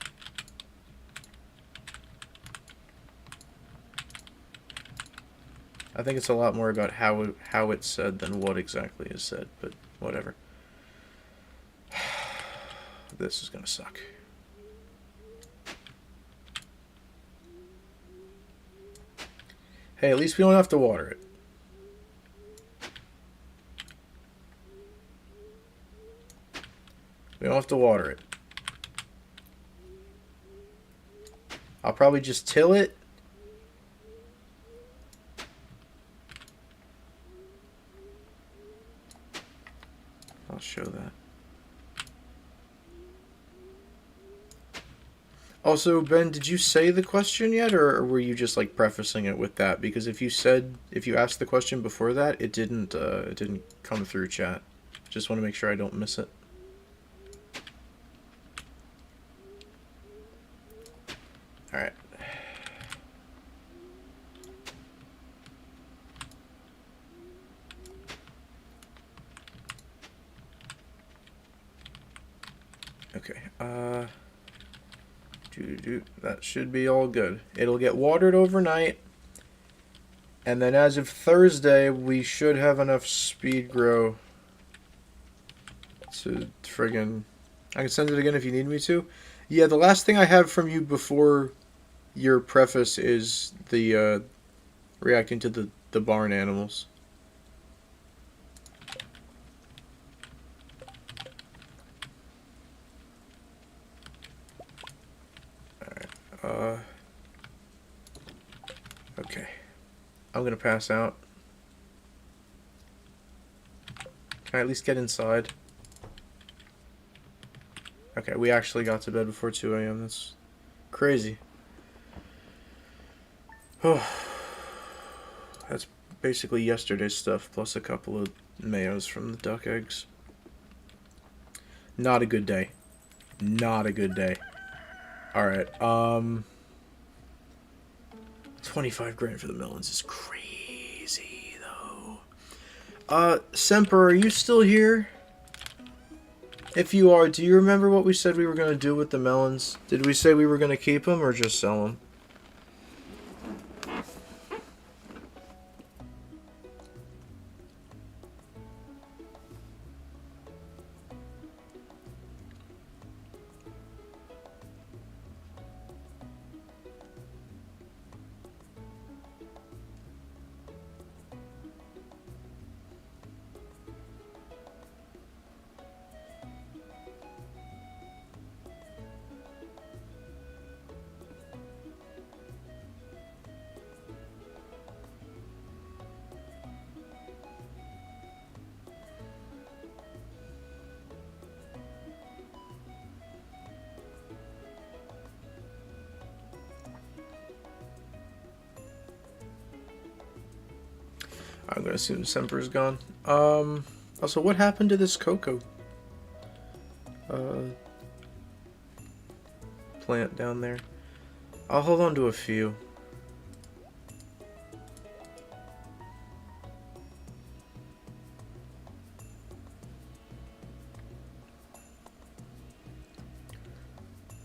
I think it's a lot more about how it's said than what exactly is said, but whatever. This is gonna suck. Hey, at least we don't have to water it. We don't have to water it. I'll probably just till it. I'll show that. Also, Ben, did you say the question yet, or were you just like prefacing it with that? Because if you asked the question before that, it didn't come through chat. Just want to make sure I don't miss it. All right. Okay. That should be all good. It'll get watered overnight. And then as of Thursday, we should have enough speed grow to friggin'... I can send it again if you need me to. Yeah, the last thing I have from you before your preface is the reacting to the barn animals. Alright, okay. I'm gonna pass out. Can I at least get inside? Okay, we actually got to bed before 2 a.m. That's crazy. Oh, that's basically yesterday's stuff, plus a couple of mayos from the duck eggs. Not a good day. Not a good day. Alright, 25 grand for the melons is crazy, though. Semper, are you still here? If you are, do you remember what we said we were going to do with the melons? Did we say we were going to keep them or just sell them? I'm gonna assume Semper's gone. Also, what happened to this cocoa plant down there? I'll hold on to a few.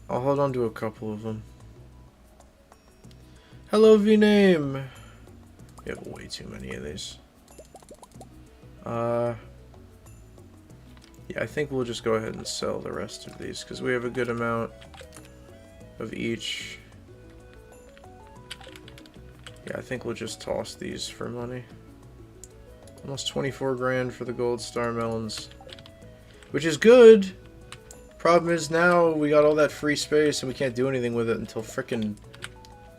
I'll hold on to a couple of them. Hello, V-Name! We have way too many of these. Yeah, I think we'll just go ahead and sell the rest of these, because we have a good amount of each. Yeah, I think we'll just toss these for money. Almost 24 grand for the gold star melons. Which is good! Problem is now we got all that free space and we can't do anything with it until frickin'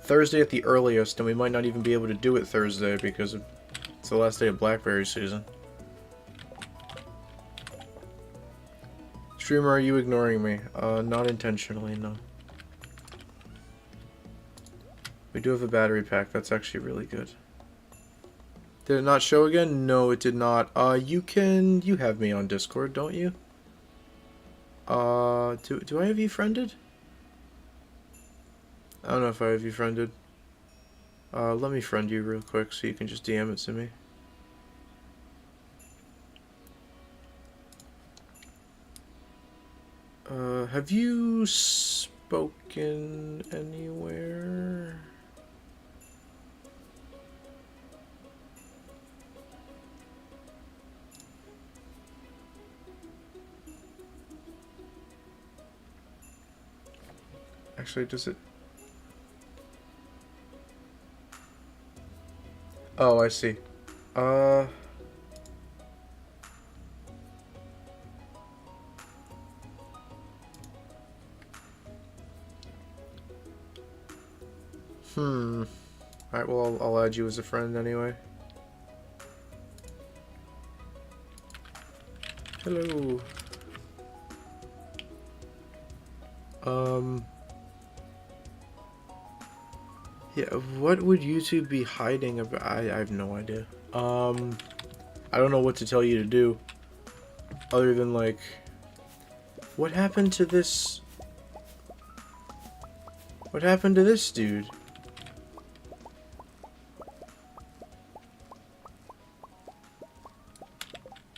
Thursday at the earliest, and we might not even be able to do it Thursday because it's the last day of blackberry season. Streamer, are you ignoring me? Not intentionally, no. We do have a battery pack, that's actually really good. Did it not show again? No, it did not. You have me on Discord, don't you? Do I have you friended? I don't know if I have you friended. Let me friend you real quick so you can just DM it to me. Have you spoken anywhere? Actually, does it... Oh, I see. Alright, well, I'll add you as a friend anyway. Hello. Yeah, what would YouTube be hiding about? I have no idea. I don't know what to tell you to do. Other than, like... What happened to this... What happened to this dude?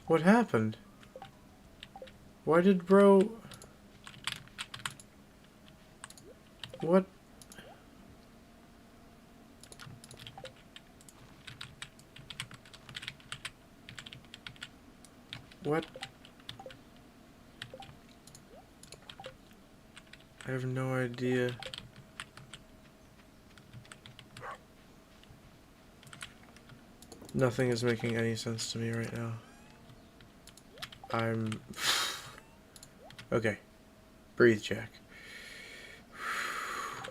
What happened? Why did bro... What? What? I have no idea. Nothing is making any sense to me right now. I'm... Okay. Breathe, Jack.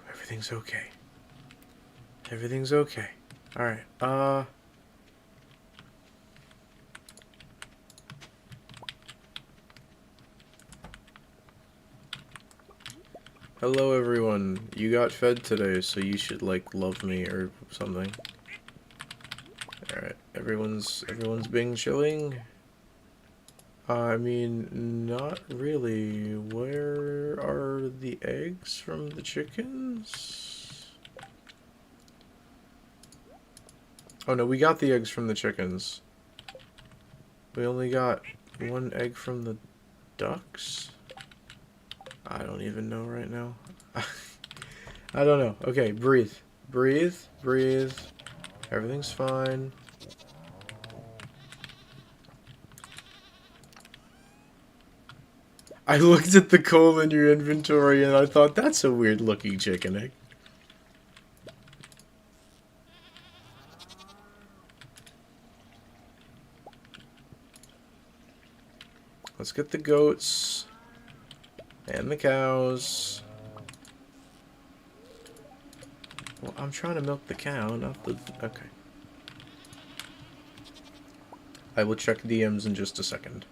Everything's okay. Everything's okay. Alright, hello everyone. You got fed today, so you should, like, love me or something. Alright, everyone's being chilling. I mean, not really. Where are the eggs from the chickens? Oh no, we got the eggs from the chickens. We only got one egg from the ducks? I don't even know right now. I don't know. Okay, breathe. Breathe, breathe. Everything's fine. I looked at the coal in your inventory and I thought, that's a weird looking chicken egg. Let's get the goats. And the cows. Well, I'm trying to milk the cow, not the... Okay. I will check DMs in just a second.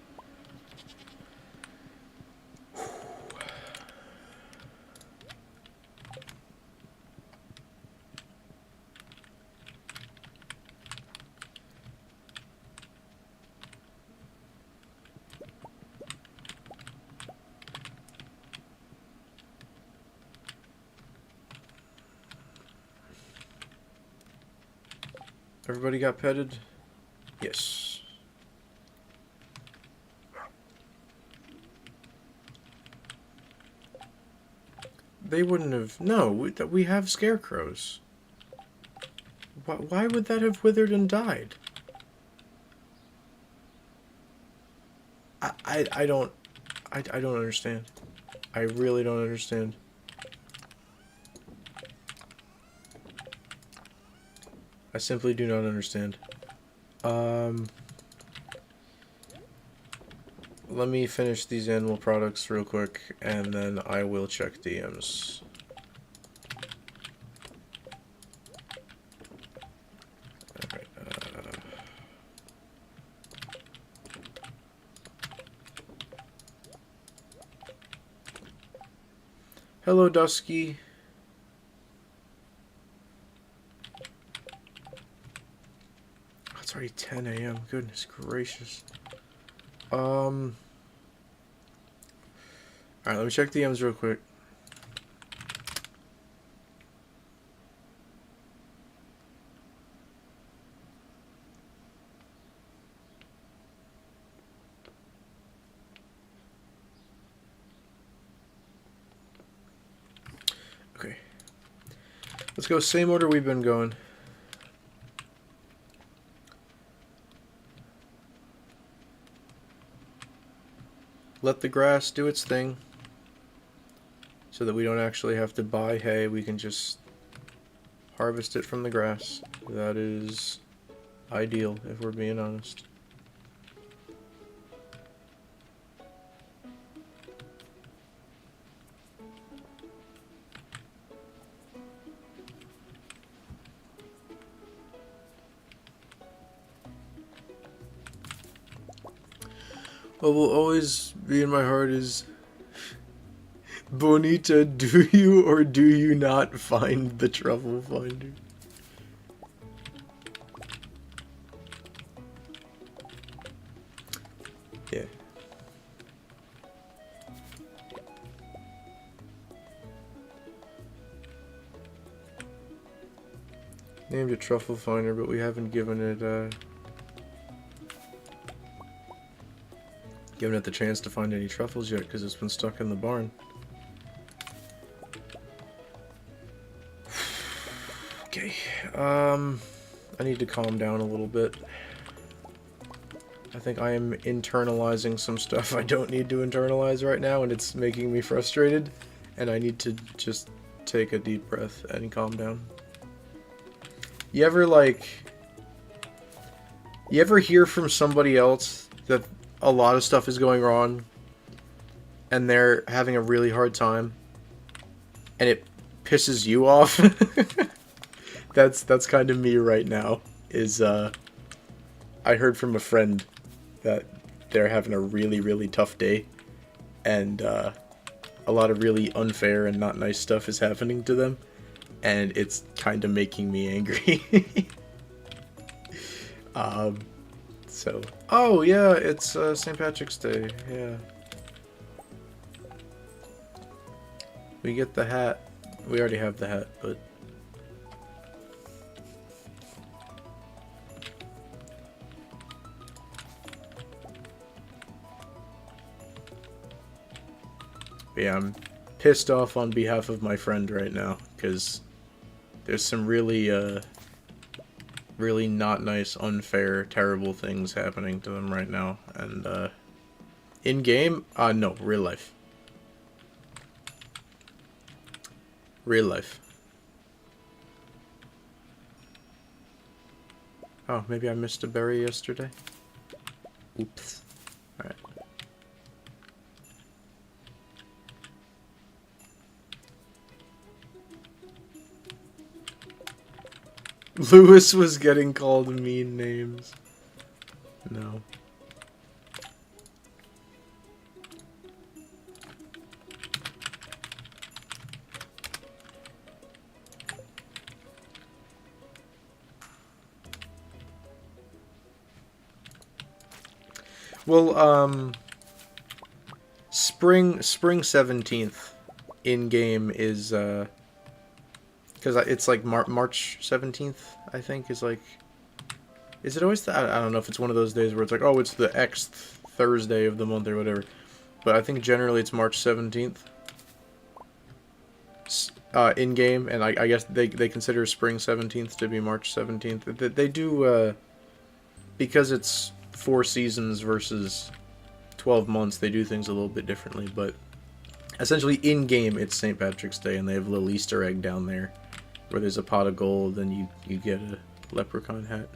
Everybody got petted? Yes. They wouldn't have... No, we have scarecrows. Why would that have withered and died? I don't... I don't understand. I really don't understand. I simply do not understand. Let me finish these animal products real quick, and then I will check DMs. Alright, hello, Dusky. It's already 10 a.m. Goodness gracious. Alright, let me check DMs real quick. Okay. Let's go same order we've been going. Let the grass do its thing, so that we don't actually have to buy hay. We can just harvest it from the grass. That is ideal, if we're being honest. What will always be in my heart is, Bonita, do you or do you not find the truffle finder? Yeah. Named it truffle finder, but we haven't given it the chance to find any truffles yet because it's been stuck in the barn. Okay, I need to calm down a little bit. I think I am internalizing some stuff I don't need to internalize right now, and it's making me frustrated, and I need to just take a deep breath and calm down. You ever, like, You ever hear from somebody else that a lot of stuff is going wrong and they're having a really hard time and it pisses you off? That's kind of me right now. Is I heard from a friend that they're having a really tough day and a lot of really unfair and not nice stuff is happening to them and it's kind of making me angry. um So, oh yeah, it's St. Patrick's Day. Yeah, we get the hat. We already have the hat, but yeah, I'm pissed off on behalf of my friend right now because there's some really not nice, unfair, terrible things happening to him right now, and in game, no, real life, real life. Oh, maybe I missed a berry yesterday. Oops. All right. Lewis was getting called mean names. No. Well, spring 17th in game is because it's like March 17th, I think, is like, is it always I don't know if it's one of those days where it's like, oh, it's the X Thursday of the month or whatever, but I think generally it's March 17th in game, and I guess they consider spring 17th to be March 17th. They do because it's 4 seasons versus 12 months, they do things a little bit differently, but essentially in game it's St. Patrick's Day and they have a little Easter egg down there where there's a pot of gold and you get a leprechaun hat.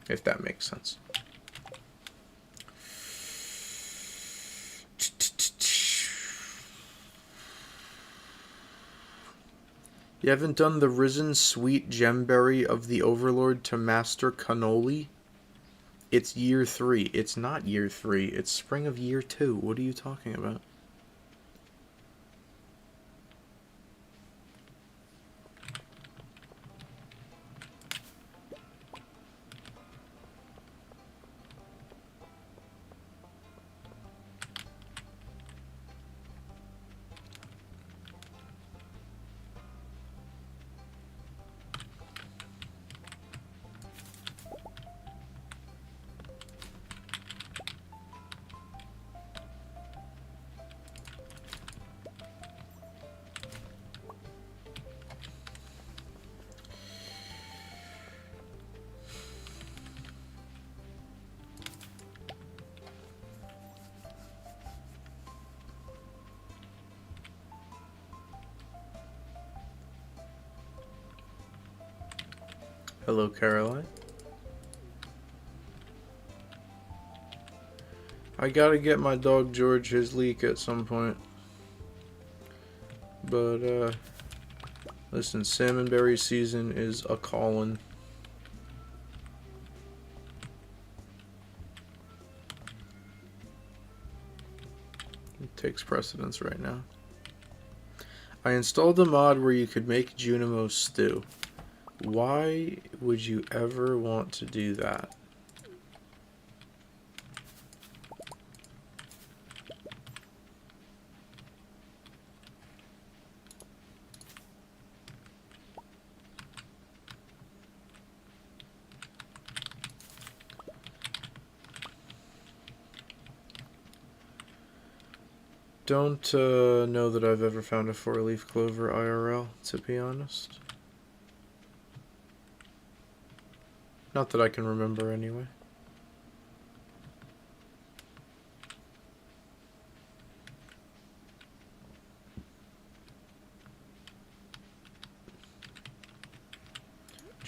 If that makes sense. You haven't done the Risen Sweet Gemberry of the Overlord to Master Cannoli? It's year 3. It's not year 3. It's spring of year 2. What are you talking about? Hello, Caroline. I gotta get my dog George his leak at some point. But, listen, salmonberry season is a callin'. It takes precedence right now. I installed a mod where you could make Junimo stew. Why would you ever want to do that? Don't know that I've ever found a 4-leaf clover IRL, to be honest. Not that I can remember anyway.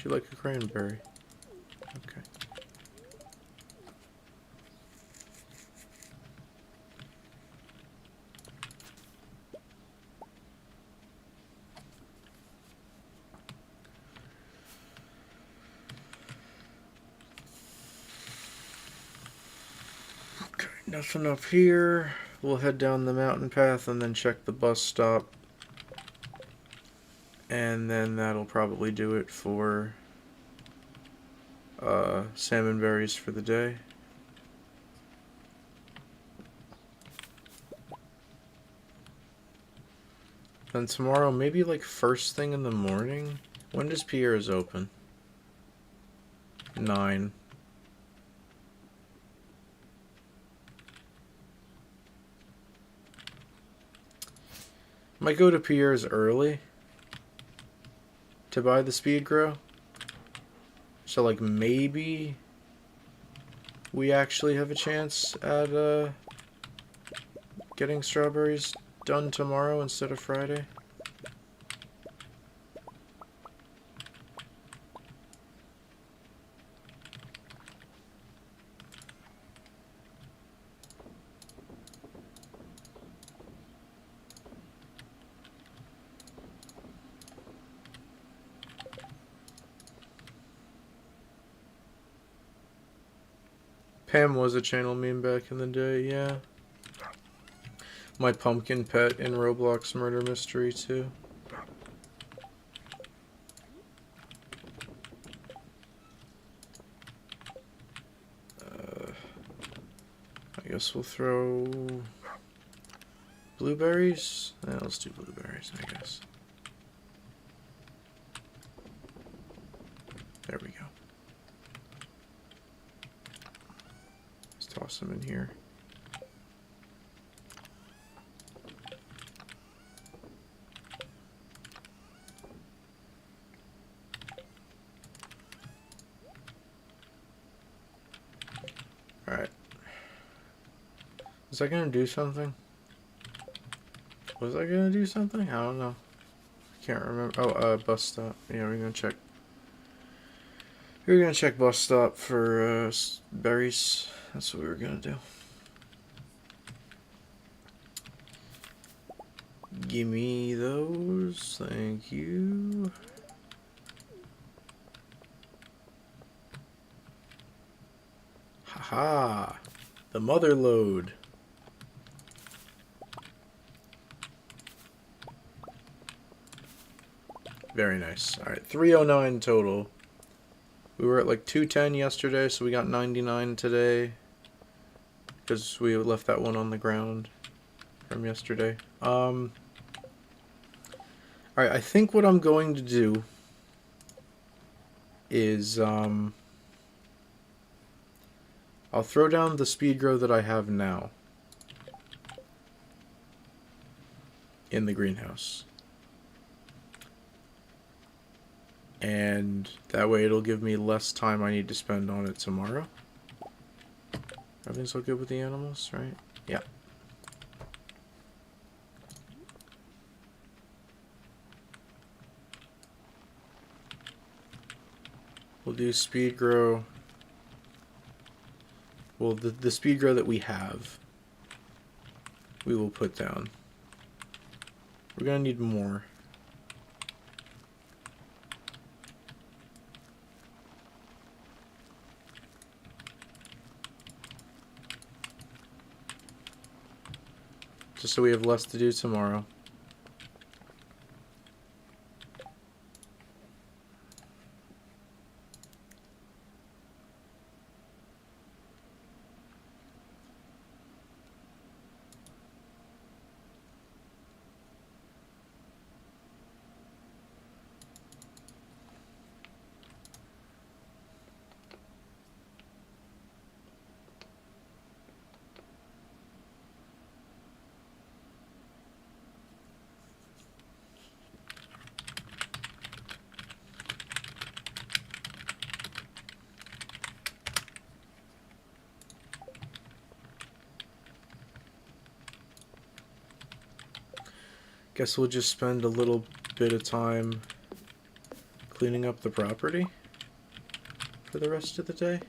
you like a cranberry. Okay. Okay, nothing up here. We'll head down the mountain path and then check the bus stop. And then that'll probably do it for salmon berries for the day. Then tomorrow, maybe like first thing in the morning. When does Pierre's open? 9. Might go to Pierre's early to buy the speed grow. So like maybe we actually have a chance at getting strawberries done tomorrow instead of Friday. Pam was a channel meme back in the day, yeah. My pumpkin pet in Roblox Murder Mystery, too. I guess we'll throw blueberries? Yeah, let's do blueberries, I guess. There we go. Let's toss them in here. Alright. Was I gonna do something? Was I gonna do something? I don't know. I can't remember. Oh, bus stop. Yeah, we're gonna check. We're gonna check bus stop for berries. That's what we were gonna do. Gimme those. Thank you. Haha. The mother lode. Very nice. Alright, 309 total. We were at like 210 yesterday, so we got 99 today. Because we left that one on the ground from yesterday. Alright, I think what I'm going to do is, I'll throw down the speed grow that I have now in the greenhouse. And that way it'll give me less time I need to spend on it tomorrow. Everything's all good with the animals, right? Yeah. We'll do speed grow. Well, the speed grow that we have, we will put down. We're gonna need more. Just so we have less to do tomorrow. Guess we'll just spend a little bit of time cleaning up the property. for the rest of the day.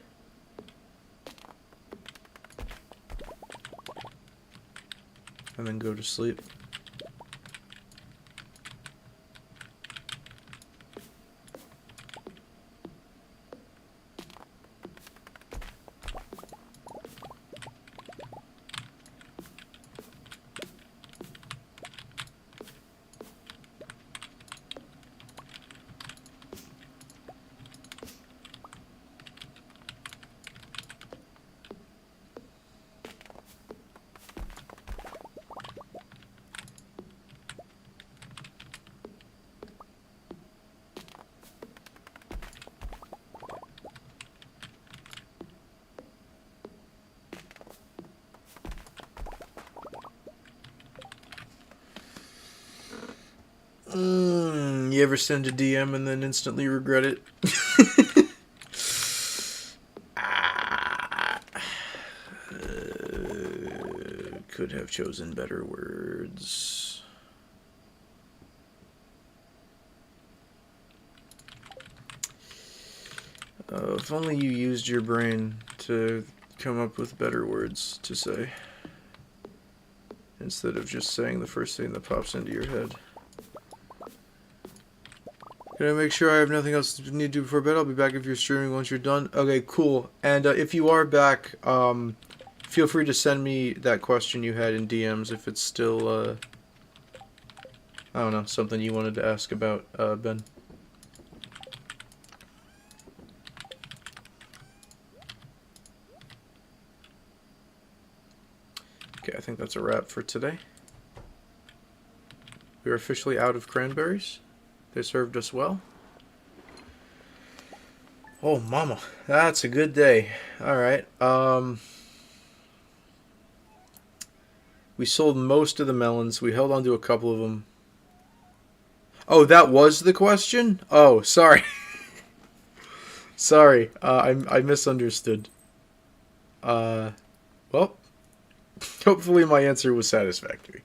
And then go to sleep. You ever send a DM and then instantly regret it? Could have chosen better words. If only you used your brain to come up with better words to say, instead of just saying the first thing that pops into your head. Can I make sure I have nothing else to need to do before bed? I'll be back if you're streaming once you're done. Okay, cool. And if you are back, feel free to send me that question you had in DMs if it's still, I don't know, something you wanted to ask about, Ben. Okay, I think that's a wrap for today. We are officially out of cranberries. They served us well. Oh, mama. That's a good day. Alright. We sold most of the melons. We held on to a couple of them. Oh, that was the question? Oh, sorry. Sorry. I misunderstood. Well, hopefully my answer was satisfactory.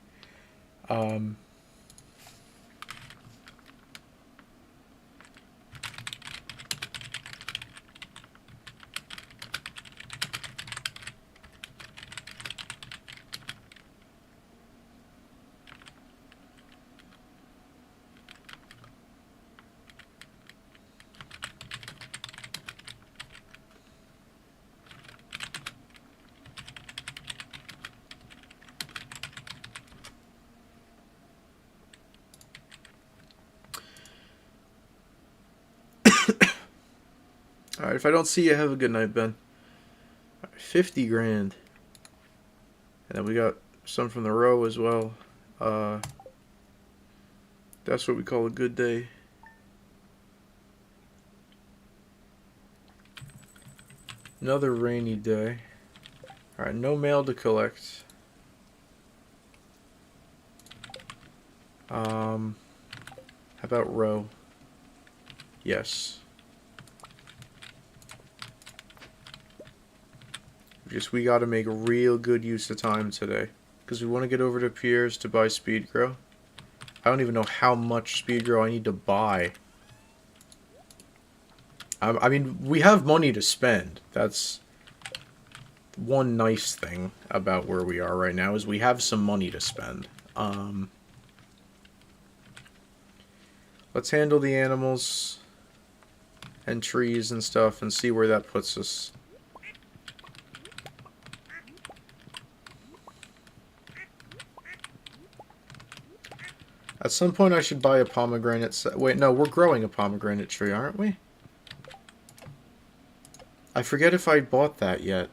Alright, if I don't see you, have a good night, Ben. Right, 50 grand. And then we got some from the row as well. That's what we call a good day. Another rainy day. Alright, no mail to collect. How about row? Yes. Just we got to make real good use of time today, because we want to get over to Pierre's to buy speed grow. I don't even know how much speed grow I need to buy. I mean, we have money to spend. That's one nice thing about where we are right now, is we have some money to spend. Let's handle the animals and trees and stuff and see where that puts us. At some point I should buy a pomegranate. Wait, no, we're growing a pomegranate tree, aren't we? I forget if I bought that yet.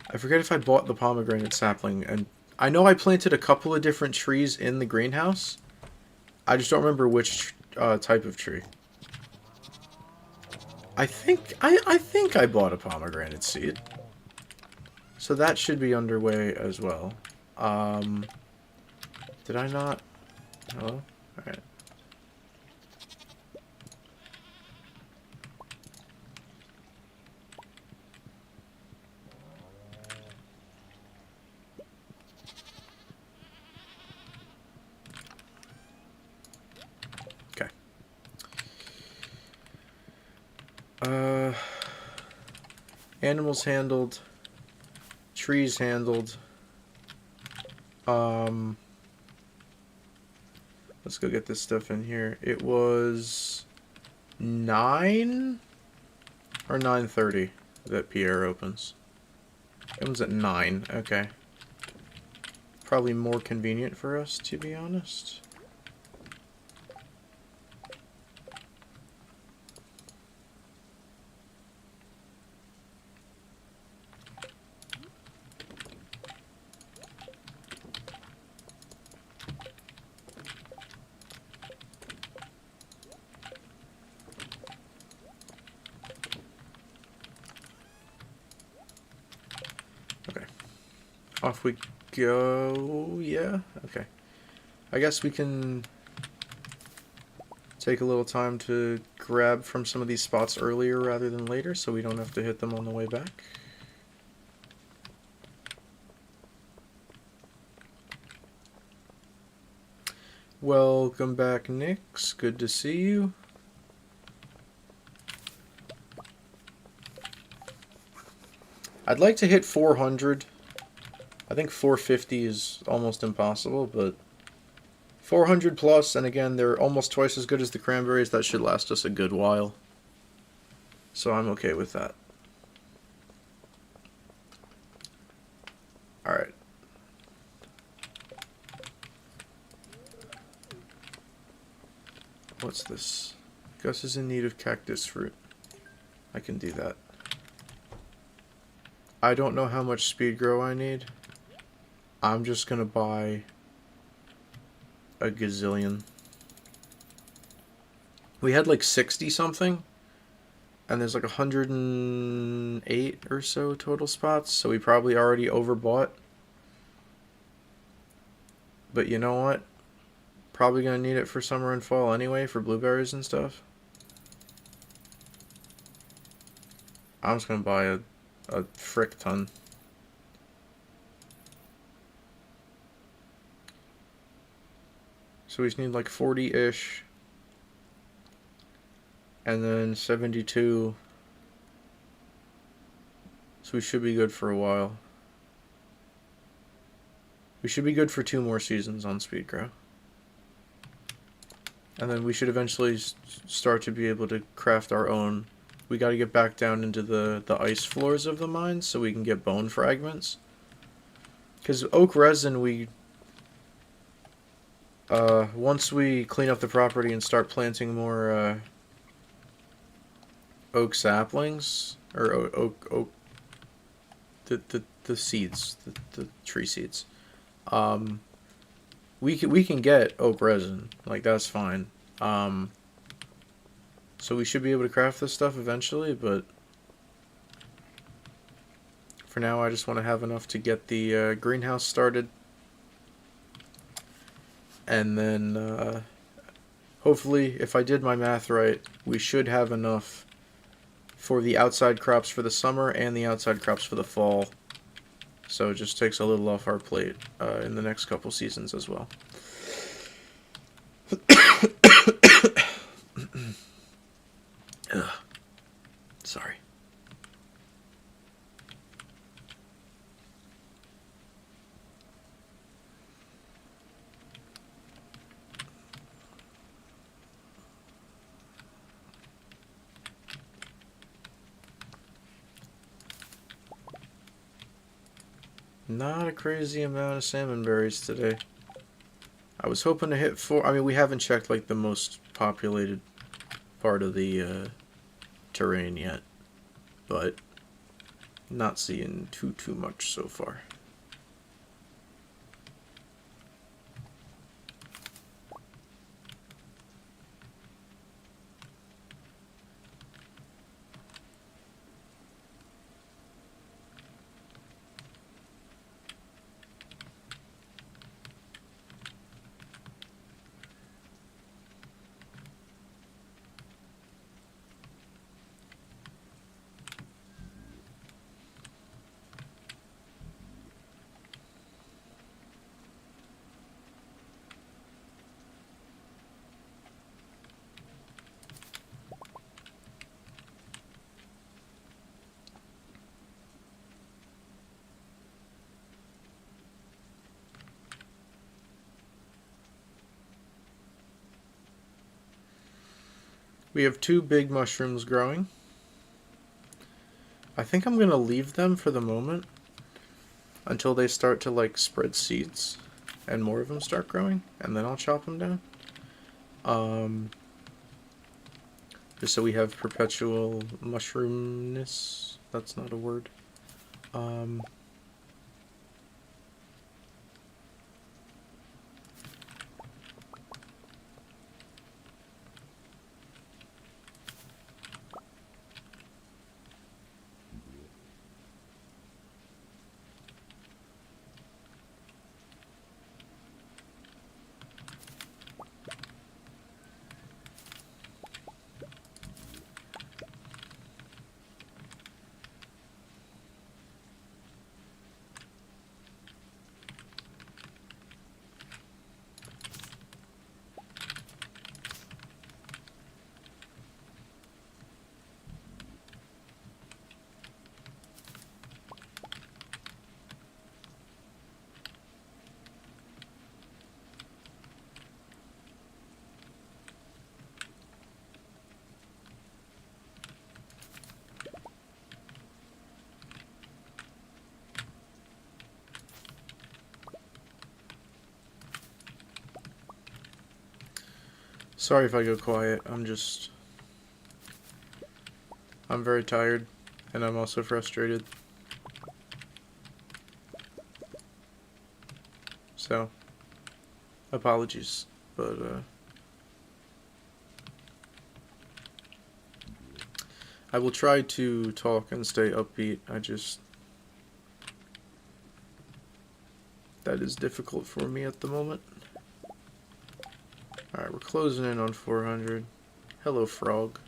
I forget if I bought the pomegranate sapling, and I know I planted a couple of different trees in the greenhouse. I just don't remember which type of tree. I think I bought a pomegranate seed. So that should be underway as well. Did I not? Hello? Alright. Animals handled. Trees handled. Let's go get this stuff in here. It was 9 or 9:30 that Pierre opens. It was at 9. Okay. Probably more convenient for us, to be honest. Off we go. Yeah, okay. I guess we can take a little time to grab from some of these spots earlier rather than later, so we don't have to hit them on the way back. Welcome back, Nix. Good to see you. I'd like to hit 400. I think 450 is almost impossible, but 400 plus, and again, they're almost twice as good as the cranberries. That should last us a good while. So I'm okay with that. Alright. What's this? Gus is in need of cactus fruit. I can do that. I don't know how much speed grow I need. I'm just gonna buy a gazillion. We had like 60 something, and there's like 108 or so total spots, so we probably already overbought. But you know what? Probably gonna need it for summer and fall anyway, for blueberries and stuff. I'm just gonna buy a frick ton. So we just need like 40-ish. And then 72. So we should be good for a while. We should be good for 2 more seasons on speed grow. And then we should eventually start to be able to craft our own. We got to get back down into the ice floors of the mines so we can get bone fragments. Because oak resin, once we clean up the property and start planting more oak saplings, or oak the seeds, the tree seeds, we can get oak resin, like that's fine. So we should be able to craft this stuff eventually, but for now I just want to have enough to get the greenhouse started. And then, hopefully, if I did my math right, we should have enough for the outside crops for the summer and the outside crops for the fall. So it just takes a little off our plate in the next couple seasons as well. Sorry. Not a crazy amount of salmon berries today. I was hoping to hit 4. I mean, we haven't checked like the most populated part of the terrain yet, but not seeing too much so far. We have 2 big mushrooms growing. I think I'm going to leave them for the moment until they start to like spread seeds and more of them start growing, and then I'll chop them down. Just so we have perpetual mushroomness. That's not a word. Sorry if I go quiet. I'm very tired, and I'm also frustrated. So, apologies, but I will try to talk and stay upbeat. That is difficult for me at the moment. Alright, we're closing in on 400. Hello, frog.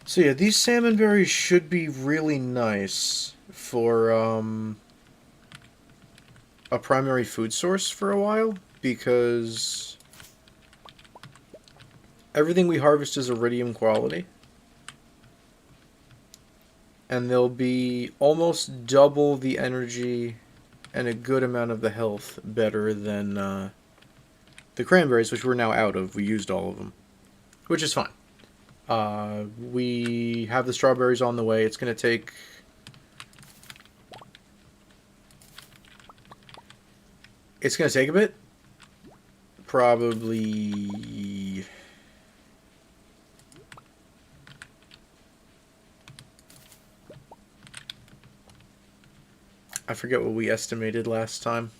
So yeah, these salmon berries should be really nice for a primary food source for a while, because everything we harvest is iridium quality, and they'll be almost double the energy and a good amount of the health better than the cranberries, which we're now out of. We used all of them, which is fine. We have the strawberries on the way. It's going to take... It's going to take a bit. Probably... I forget what we estimated last time.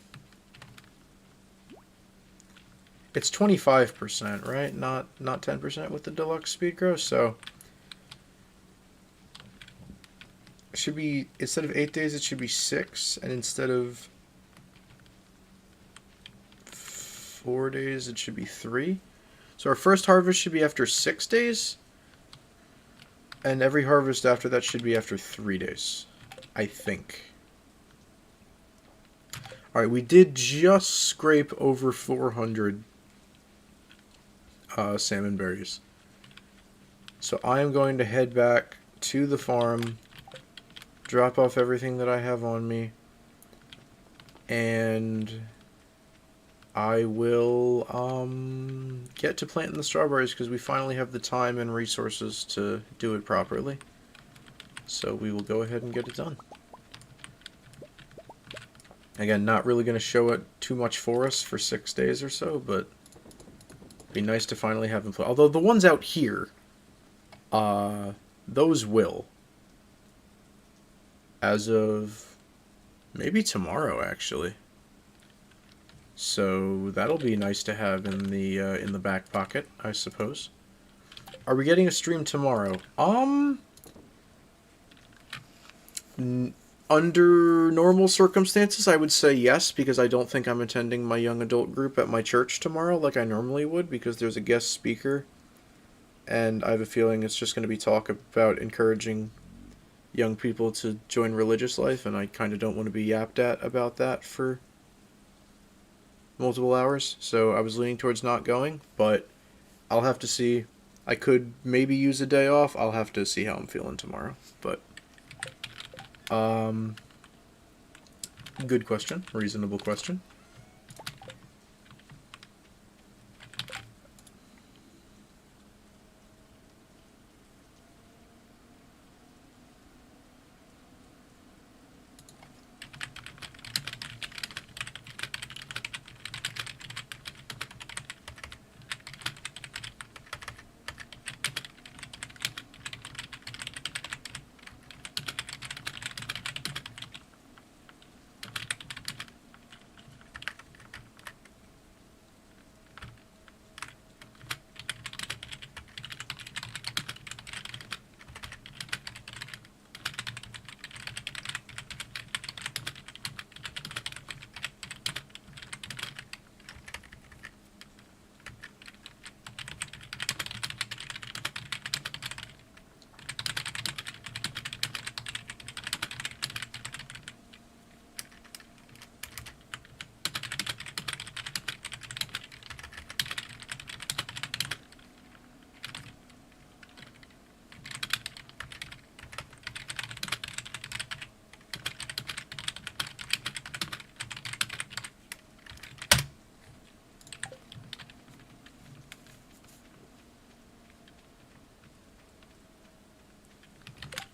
It's 25%, right? Not 10% with the deluxe speed growth, so it should be, instead of 8 days, it should be 6, and instead of 4 days, it should be 3. So our first harvest should be after 6 days, and every harvest after that should be after 3 days, I think. Alright, we did just scrape over 400 salmon berries. So I am going to head back to the farm, drop off everything that I have on me, and I will get to planting the strawberries, because we finally have the time and resources to do it properly. So we will go ahead and get it done. Again, not really going to show it too much for us for 6 days or so, but it'd be nice to finally have them play. Although the ones out here, those will. As of maybe tomorrow, actually. So that'll be nice to have in the back pocket, I suppose. Are we getting a stream tomorrow? Under normal circumstances, I would say yes, because I don't think I'm attending my young adult group at my church tomorrow like I normally would, because there's a guest speaker, and I have a feeling it's just going to be talk about encouraging young people to join religious life, and I kind of don't want to be yapped at about that for multiple hours. So I was leaning towards not going, but I'll have to see. I could maybe use a day off. I'll have to see how I'm feeling tomorrow. But um, good question, reasonable question.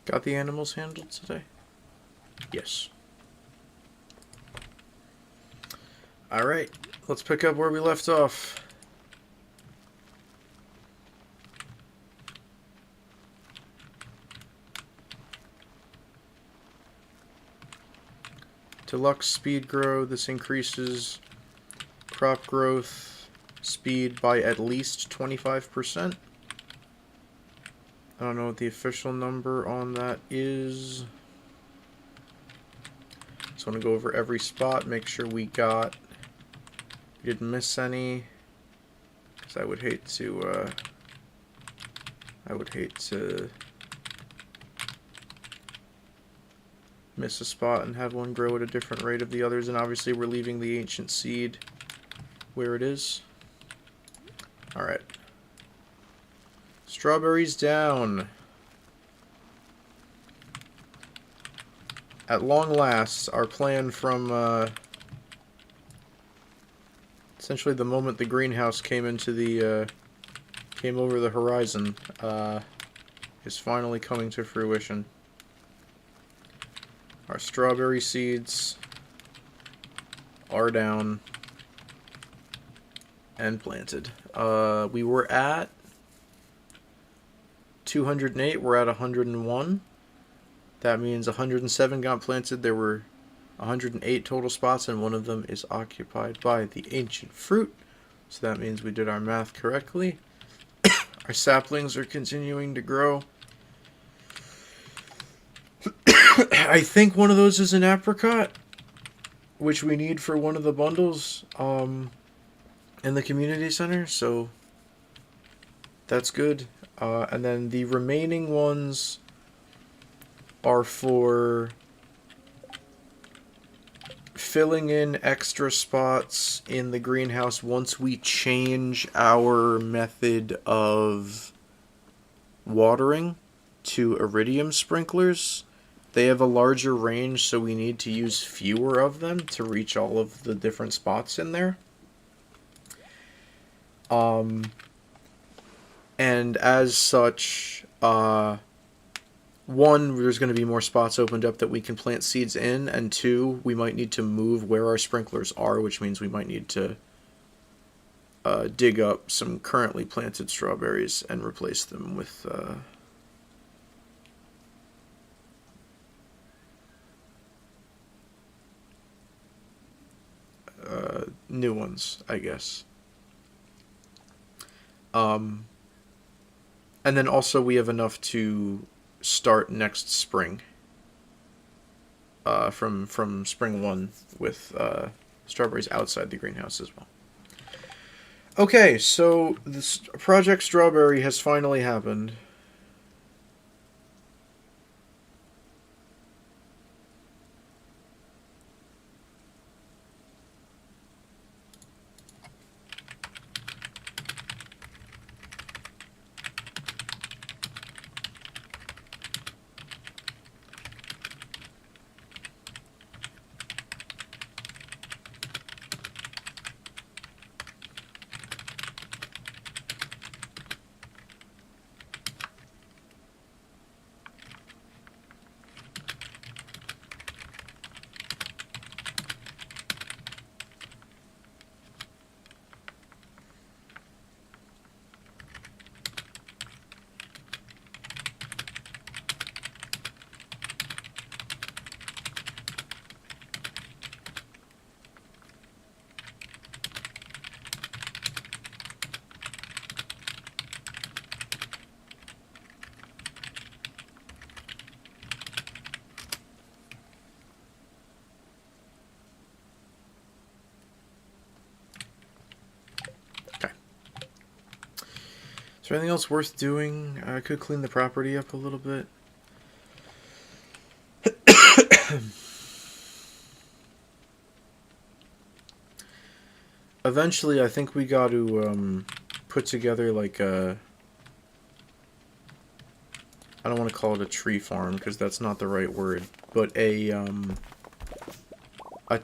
Got the animals handled today? Yes. Alright, let's pick up where we left off. Deluxe speed grow. This increases crop growth speed by at least 25%. I don't know what the official number on that is. Just want to go over every spot, make sure we didn't miss any. Because I would hate to miss a spot and have one grow at a different rate of the others, and obviously we're leaving the ancient seed where it is. Alright. Strawberries down. At long last, our plan from essentially the moment the greenhouse came into the came over the horizon is finally coming to fruition. Our strawberry seeds are down and planted. We were at 208, we're at 101. That means 107 got planted. There were 108 total spots, and one of them is occupied by the ancient fruit. So that means we did our math correctly. Our saplings are continuing to grow. I think one of those is an apricot, which we need for one of the bundles in the community center, so that's good. And then the remaining ones are for filling in extra spots in the greenhouse once we change our method of watering to iridium sprinklers. They have a larger range, so we need to use fewer of them to reach all of the different spots in there. And as such, one, there's going to be more spots opened up that we can plant seeds in, and two, we might need to move where our sprinklers are, which means we might need to dig up some currently planted strawberries and replace them with new ones, I guess. And then also we have enough to start next spring. From spring 1 with strawberries outside the greenhouse as well. Okay, so this Project Strawberry has finally happened. there anything else worth doing? I could clean the property up a little bit. Eventually, I think we got to put together like a... I don't want to call it a tree farm because that's not the right word, but a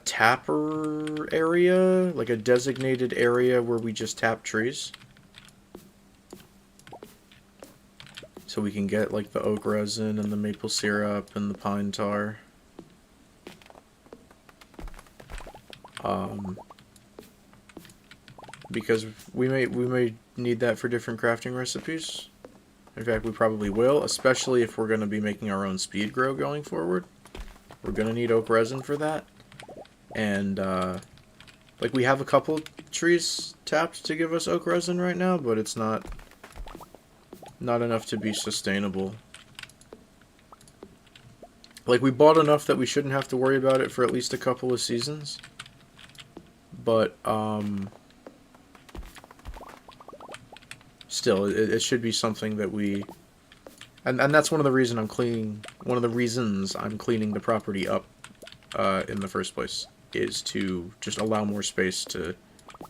tapper area, like a designated area where we just tap trees. So we can get like the oak resin and the maple syrup and the pine tar. Because we may need that for different crafting recipes. In fact, we probably will, especially if we're going to be making our own speed grow going forward. We're going to need oak resin for that. And, like, we have a couple trees tapped to give us oak resin right now, but it's not enough to be sustainable. Like, we bought enough that we shouldn't have to worry about it for at least a couple of seasons. But, still, it should be something that we... And that's one of the reasons I'm cleaning the property up in the first place, is to just allow more space to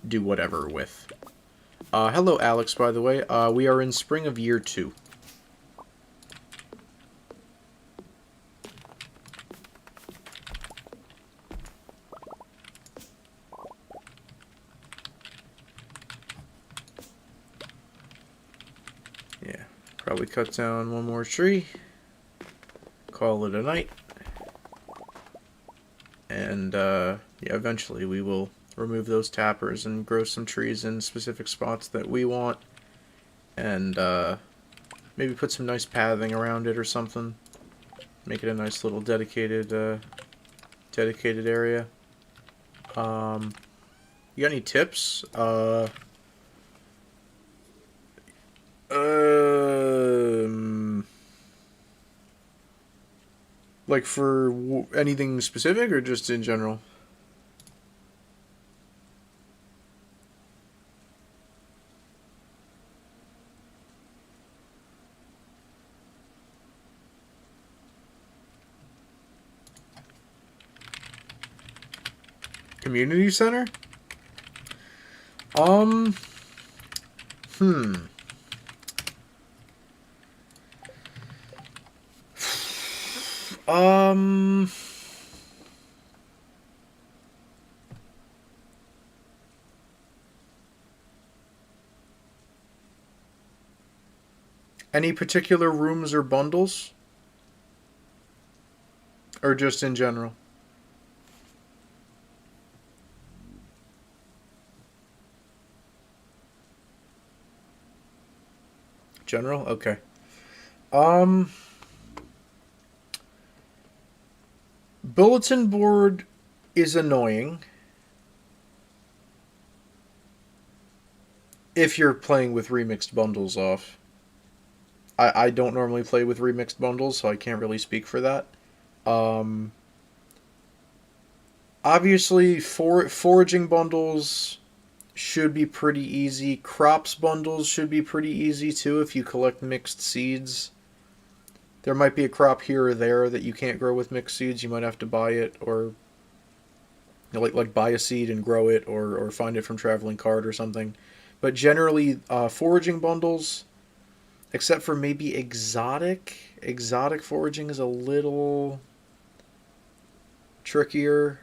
do whatever with. Hello, Alex, by the way. We are in spring of year 2. Yeah, probably cut down one more tree. Call it a night. And, yeah, eventually we will remove those tappers and grow some trees in specific spots that we want. And, maybe put some nice pathing around it or something. Make it a nice little dedicated area. You got any tips? Like for anything specific or just in general? Community center? Hmm. Any particular rooms or bundles? Or just in general? General? Okay. Um, Bulletin board is annoying if you're playing with remixed bundles off. I don't normally play with remixed bundles, so I can't really speak for that. Um, Obviously, foraging bundles should be pretty easy. Crops bundles should be pretty easy too if you collect mixed seeds. There might be a crop here or there that you can't grow with mixed seeds. You might have to buy it, or like buy a seed and grow it, or find it from traveling cart or something. But generally, foraging bundles, except for maybe exotic foraging is a little trickier.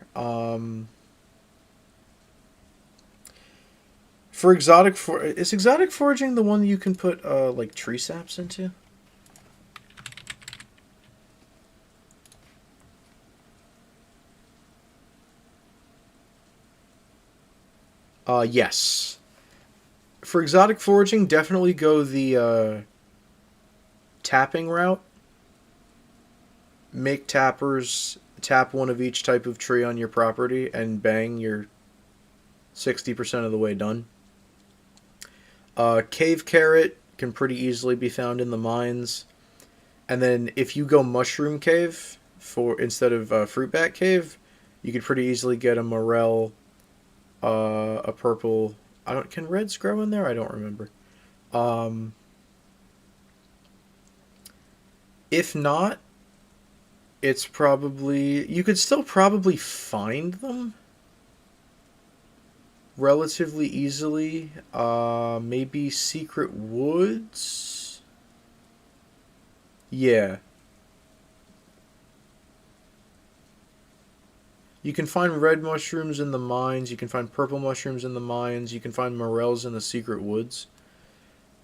Is exotic foraging the one you can put like tree saps into? Yes. For exotic foraging, definitely go the tapping route. Make tappers, tap one of each type of tree on your property, and bang, you're 60% of the way done. Cave carrot can pretty easily be found in the mines. And then if you go mushroom cave for instead of fruit bat cave, you could pretty easily get a morel, a purple. I don't. Can reds grow in there? I don't remember. If not, it's probably you could still probably find them relatively easily. Maybe secret woods. Yeah, you can find red mushrooms in the mines. You can find purple mushrooms in the mines. You can find morels in the secret woods.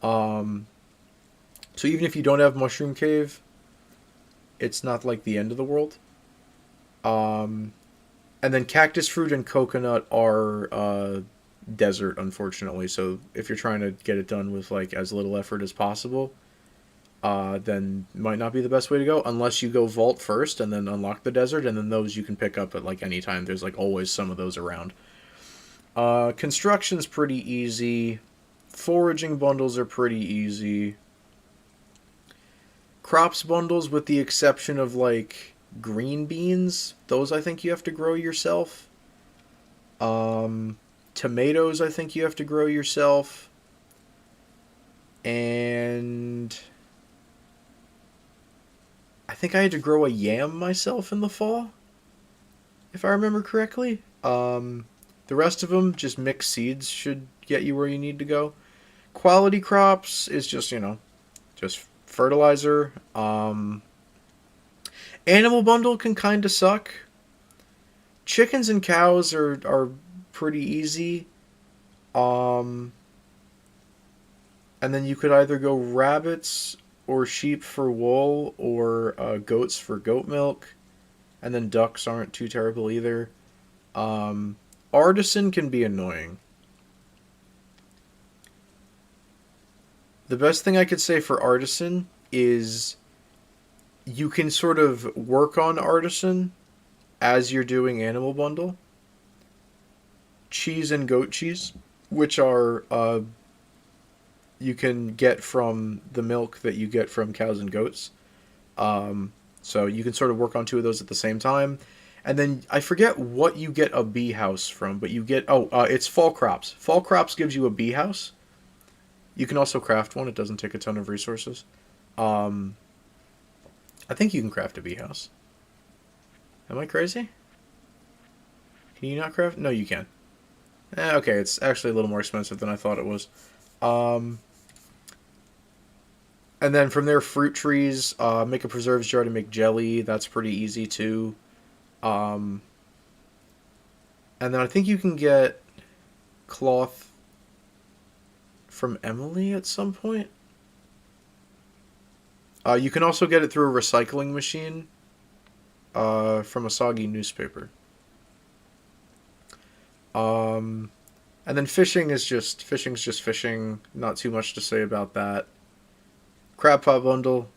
Um, so even if you don't have mushroom cave, it's not like the end of the world. Um, and then cactus fruit and coconut are desert, unfortunately. So if you're trying to get it done with like as little effort as possible, then might not be the best way to go unless you go vault first and then unlock the desert, and then those you can pick up at like any time. There's like always some of those around. Construction's pretty easy. Foraging bundles are pretty easy. Crops bundles, with the exception of like green beans, those I think you have to grow yourself. Um, Tomatoes, I think you have to grow yourself. And I think I had to grow a yam myself in the fall, if I remember correctly. The rest of them, just mixed seeds, should get you where you need to go. Quality crops is just, just fertilizer. Animal bundle can kind of suck. Chickens and cows are pretty easy. Um, and then you could either go rabbits or sheep for wool or goats for goat milk. And then ducks aren't too terrible either. Um, Artisan can be annoying. The best thing I could say for Artisan is you can sort of work on Artisan as you're doing Animal Bundle. Cheese and goat cheese, which are you can get from the milk that you get from cows and goats. So you can sort of work on two of those at the same time. And then I forget what you get a bee house from, but you get it's fall crops. Fall crops gives you a bee house. You can also craft one. It doesn't take a ton of resources. Um, I think you can craft a bee house. Am I crazy? Can you not craft? No, you can. Okay, it's actually a little more expensive than I thought it was. Um, and then from there, fruit trees. Make a preserves jar to make jelly. That's pretty easy too. Um, and then I think you can get cloth from Emily at some point. You can also get it through a recycling machine from a soggy newspaper. Um, and then fishing's just fishing. Not too much to say about that. Crab pot bundle.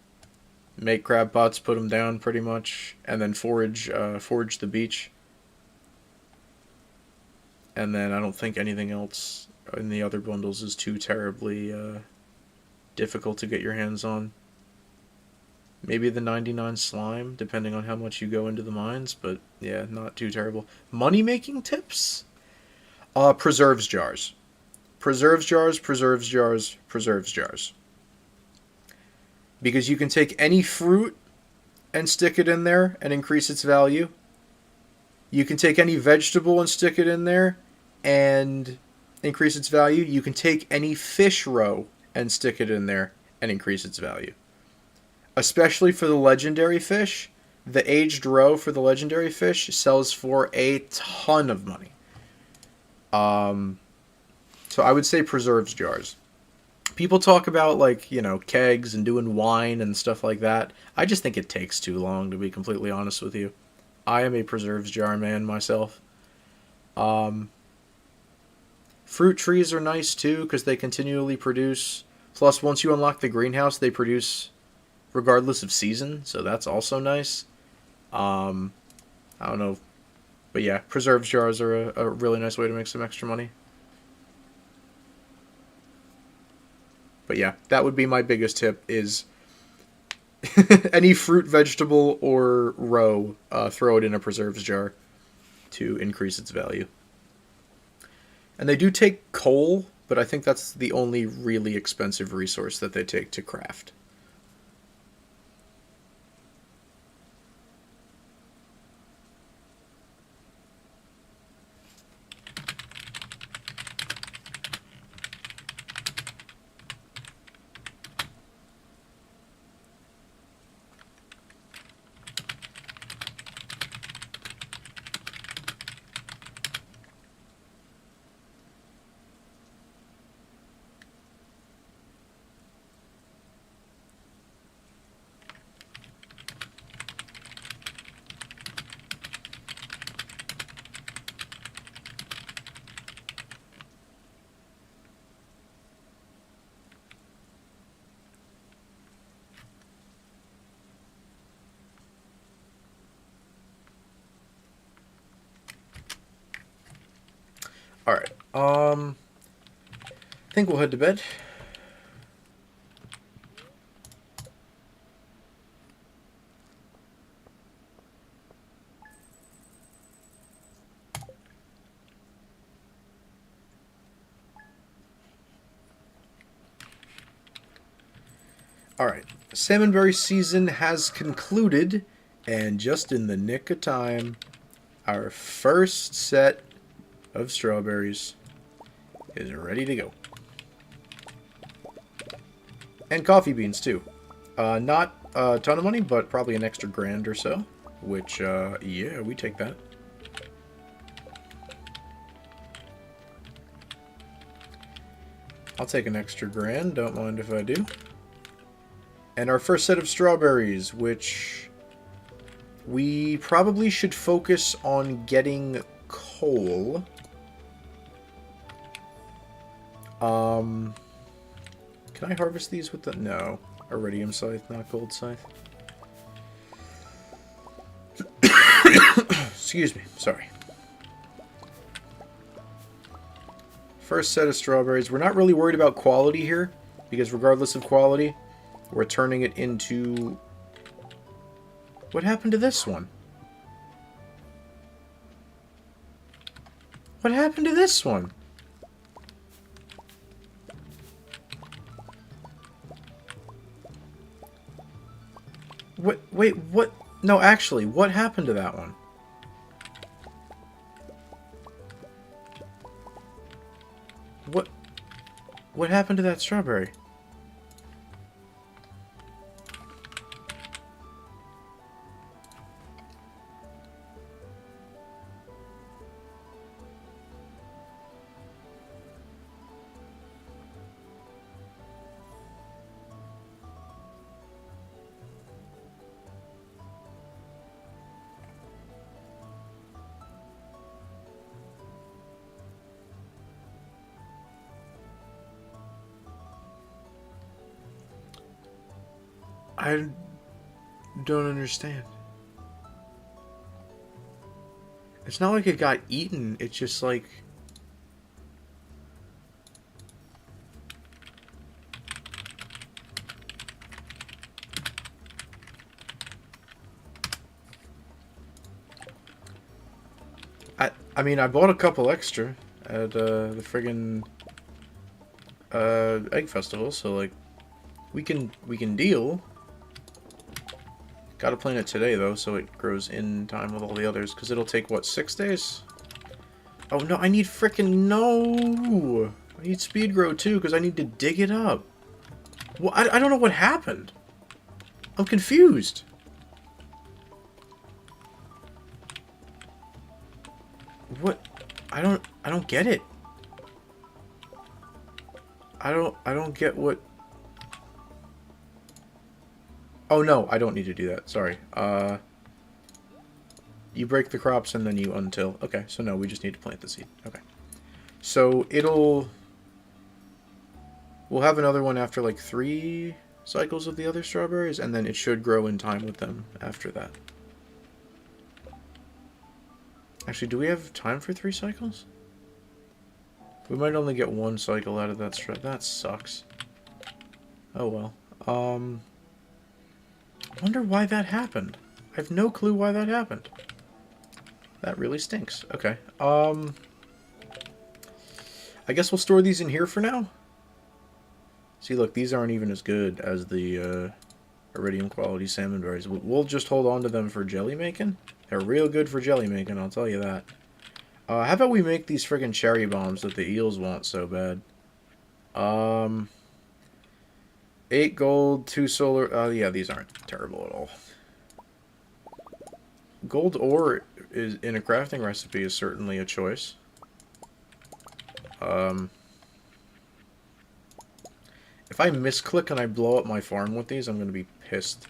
Make crab pots, put them down pretty much, and then forage the beach. And then I don't think anything else in the other bundles is too terribly difficult to get your hands on. Maybe the 99 slime, depending on how much you go into the mines, but yeah, not too terrible. Money making tips? Preserves jars. Preserves jars, preserves jars, preserves jars. Because you can take any fruit and stick it in there and increase its value. You can take any vegetable and stick it in there and increase its value. You can take any fish roe and stick it in there and increase its value. Especially for the legendary fish, the aged roe for the legendary fish sells for a ton of money. So I would say preserves jars. People talk about like, kegs and doing wine and stuff like that. I just think it takes too long, to be completely honest with you. I am a preserves jar man myself. Um, Fruit trees are nice too because they continually produce. Plus, once you unlock the greenhouse, they produce regardless of season, so that's also nice. Um, I don't know, but yeah, preserves jars are a really nice way to make some extra money. But yeah, that would be my biggest tip: is any fruit, vegetable, or roe, throw it in a preserves jar to increase its value. And they do take coal, but I think that's the only really expensive resource that they take to craft. Alright. I think we'll head to bed. Alright. Salmonberry season has concluded, and just in the nick of time, our first set of strawberries is ready to go. And coffee beans, too. Not a ton of money, but probably an extra grand or so. Which, yeah, we take that. I'll take an extra grand, don't mind if I do. And our first set of strawberries, which we probably should focus on getting coal. Can I harvest these with the... No. Iridium scythe, not gold scythe. Excuse me. Sorry. First set of strawberries. We're not really worried about quality here, because regardless of quality, we're turning it into... What happened to this one? What happened to this one? What? Wait, what? No, actually, what happened to that one? What happened to that strawberry? I don't understand. It's not like it got eaten, it's just like... I mean, I bought a couple extra at the friggin' egg festival, so like we can deal. Gotta plant it today though, so it grows in time with all the others, because it'll take what, 6 days? Oh no, I need frickin' no! I need speed grow too, because I need to dig it up. Well, I don't know what happened. I'm confused. What? I don't get it. I don't get what... Oh no, I don't need to do that. Sorry. You break the crops and then you untill. Okay, so no, we just need to plant the seed. Okay. So it'll... We'll have another one after like 3 cycles of the other strawberries, and then it should grow in time with them after that. Actually, do we have time for 3 cycles? We might only get 1 cycle out of that that sucks. Oh well. Wonder why that happened. I have no clue why that happened. That really stinks. Okay. I guess we'll store these in here for now. See, look, these aren't even as good as the iridium quality salmon berries. We'll just hold on to them for jelly making. They're real good for jelly making, I'll tell you that. How about we make these friggin' cherry bombs that the eels want so bad? 8 gold, 2 solar... yeah, these aren't terrible at all. Gold ore is in a crafting recipe is certainly a choice. If I misclick and I blow up my farm with these, I'm going to be pissed.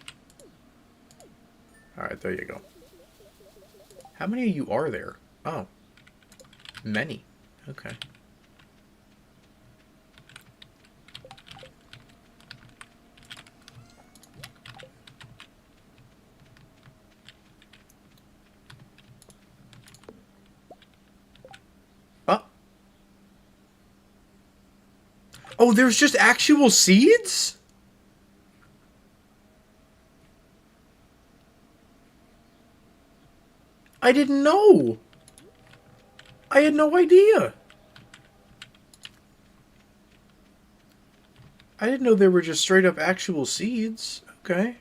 Alright, there you go. How many of you are there? Oh. Many. Okay. Oh. Oh, there's just actual seeds? I didn't know. I had no idea. I didn't know there were just straight up actual seeds. Okay.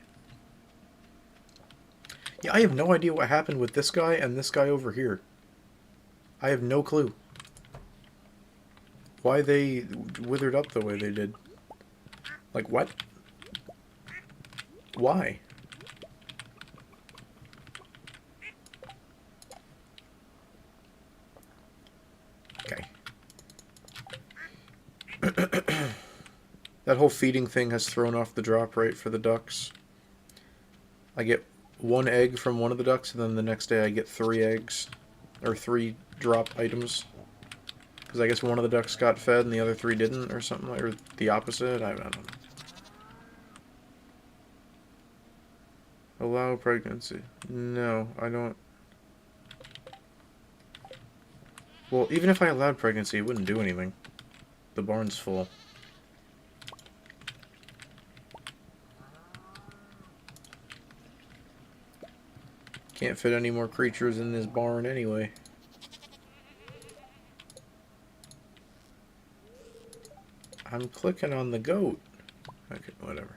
Yeah, I have no idea what happened with this guy and this guy over here. I have no clue. Why they withered up the way they did. Like, what? Why? Okay. That whole feeding thing has thrown off the drop rate for the ducks. I get 1 egg from one of the ducks, and then the next day I get 3 eggs. Or 3 drop items. Because I guess one of the ducks got fed and the other 3 didn't, or something, or the opposite. I don't know. Allow pregnancy. No, I don't. Well, even if I allowed pregnancy, it wouldn't do anything. The barn's full. Can't fit any more creatures in this barn anyway. I'm clicking on the goat. Okay, whatever.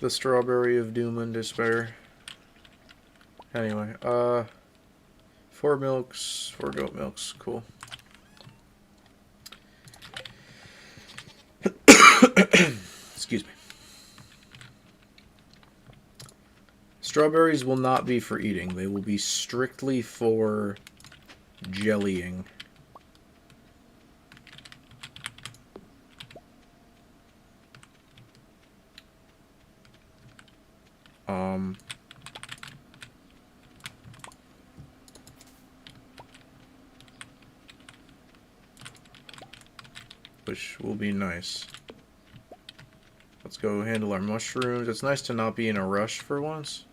The strawberry of doom and despair. Anyway, 4 milks, 4 goat milks, cool. Excuse me. Strawberries will not be for eating. They will be strictly for jellying. Which will be nice. Let's go handle our mushrooms. It's nice to not be in a rush for once.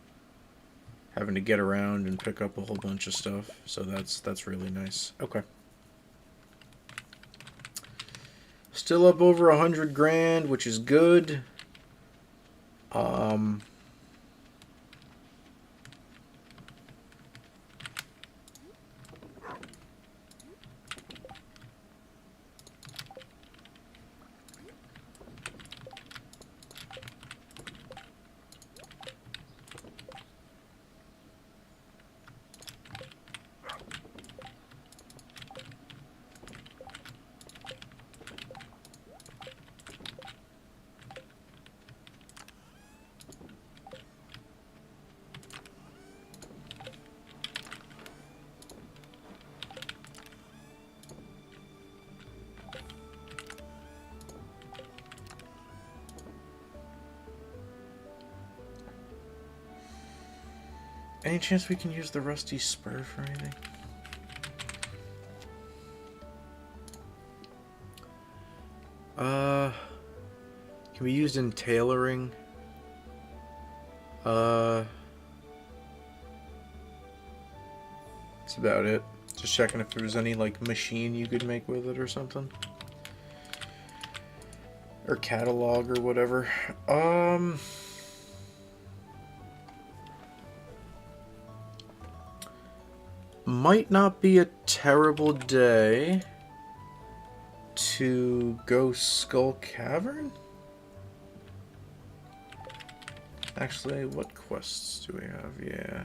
Having to get around and pick up a whole bunch of stuff. So that's really nice. Okay. Still up over 100 grand, which is good. Any chance we can use the rusty spur for anything? Can be used in tailoring. That's about it. Just checking if there was any, like, machine you could make with it or something. Or catalog or whatever. Might not be a terrible day to go Skull Cavern? Actually, what quests do we have? Yeah.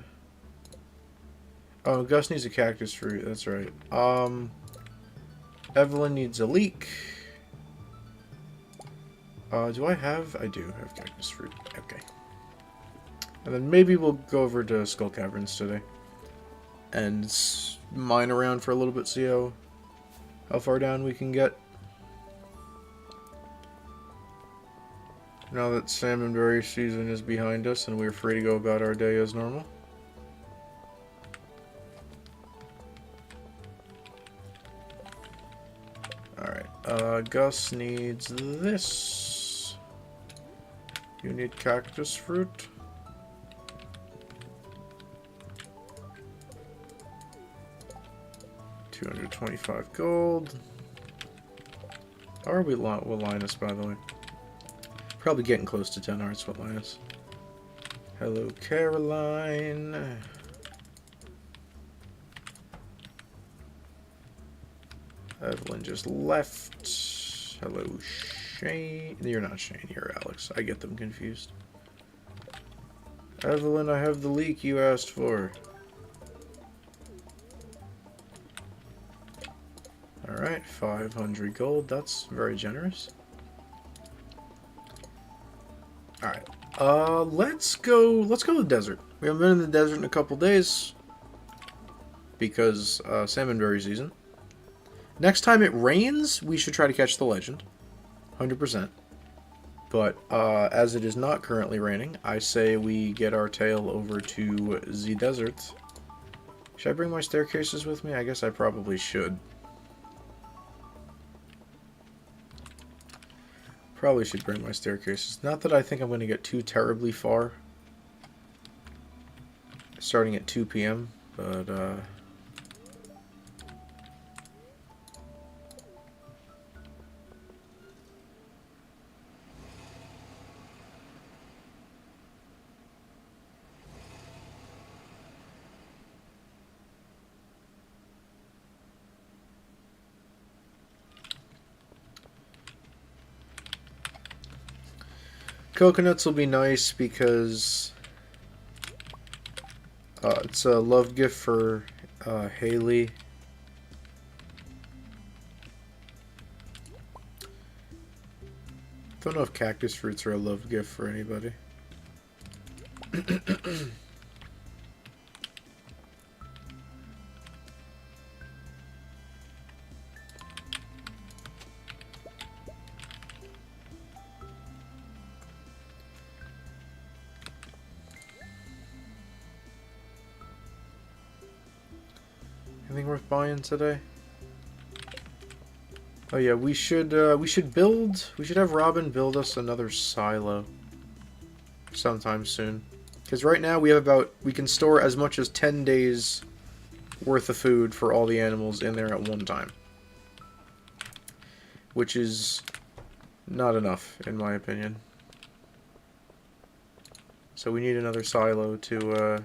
Oh, Gus needs a cactus fruit, that's right. Evelyn needs a leek. Do I have? I do have cactus fruit. Okay. And then maybe we'll go over to Skull Caverns today. And mine around for a little bit, see how far down we can get. Now that salmonberry season is behind us and we're free to go about our day as normal. Alright, Gus needs this. You need cactus fruit. 225 gold. How are we with Linus, by the way? Probably getting close to 10 hearts with Linus. Hello, Caroline. Evelyn just left. Hello, Shane. You're not Shane, you're Alex. I get them confused. Evelyn, I have the leek you asked for. Alright, 500 gold. That's very generous. Alright. Let's go to the desert. We haven't been in the desert in a couple days. Because, salmonberry season. Next time it rains, we should try to catch the legend. 100%. But, as it is not currently raining, I say we get our tail over to the desert. Should I bring my staircases with me? I guess I probably should. Probably should bring my staircases. Not that I think I'm going to get too terribly far. Starting at 2 p.m., but, coconuts will be nice because it's a love gift for Haley. Don't know if cactus fruits are a love gift for anybody. Anything worth buying today? Oh yeah, we should have Robin build us another silo sometime soon. Because right now we can store as much as 10 days worth of food for all the animals in there at one time. Which is not enough, in my opinion. So we need another silo to,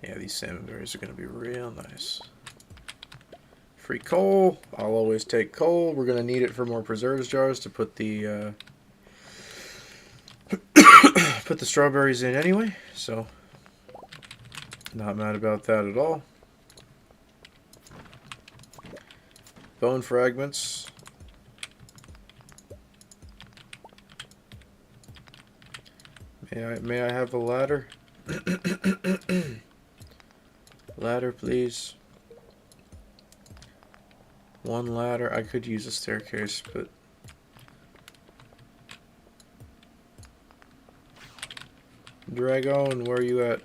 yeah, these salmon berries are going to be real nice. Free coal. I'll always take coal. We're going to need it for more preserves jars to put the put the strawberries in anyway. So, not mad about that at all. Bone fragments. May I have a ladder? Ladder, please. One ladder. I could use a staircase, but... Dragon, where are you at?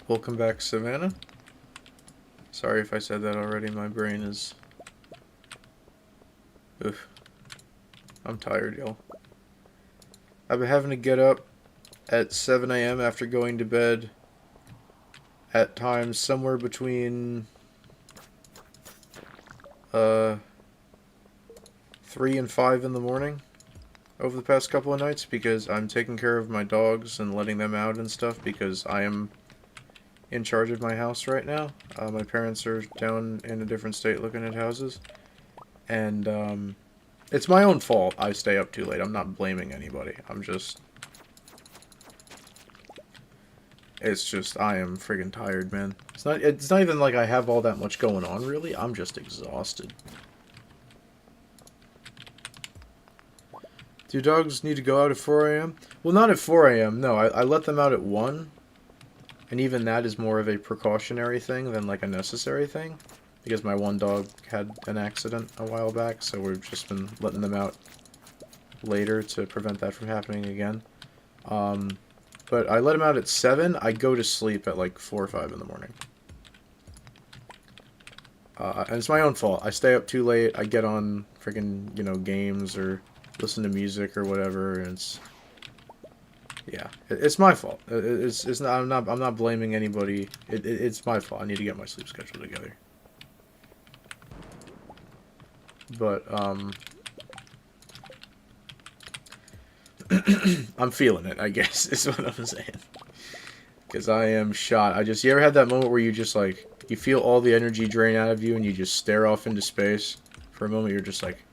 Welcome back, Savannah. Sorry if I said that already. My brain is... Oof. I'm tired, y'all. I've been having to get up at 7 a.m. after going to bed at times somewhere between 3 and 5 in the morning over the past couple of nights because I'm taking care of my dogs and letting them out and stuff because I am in charge of my house right now. My parents are down in a different state looking at houses. And, it's my own fault I stay up too late. I'm not blaming anybody. It's just, I am friggin' tired, man. It's not even like I have all that much going on, really. I'm just exhausted. Do your dogs need to go out at 4 a.m.? Well, not at 4 a.m., no. I let them out at 1. And even that is more of a precautionary thing than, like, a necessary thing. Because my one dog had an accident a while back, so we've just been letting them out later to prevent that from happening again. But I let him out at 7. I go to sleep at like 4 or 5 in the morning. And it's my own fault. I stay up too late. I get on freaking, you know, games or listen to music or whatever. And it's, yeah, it's my fault. It's not. I'm not blaming anybody. It's my fault. I need to get my sleep schedule together. But I'm feeling it, I guess, is what I'm saying. Because I am shot. You ever had that moment where you just, like, you feel all the energy drain out of you and you just stare off into space? For a moment, you're just like,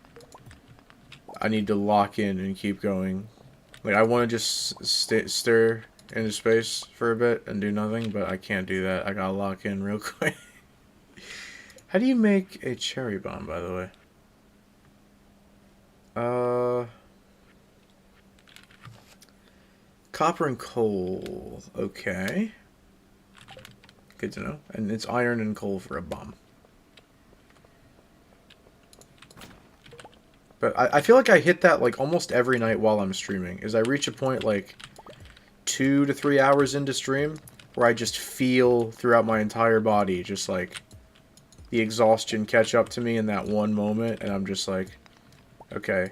I need to lock in and keep going. Like, I want to just stare into space for a bit and do nothing, but I can't do that. I gotta lock in real quick. How do you make a cherry bomb, by the way? Copper and coal. Okay. Good to know. And it's iron and coal for a bomb. But I feel like I hit that like almost every night while I'm streaming. Is I reach a point like 2 to 3 hours into stream where I just feel throughout my entire body just like the exhaustion catch up to me in that one moment, and I'm just like, okay,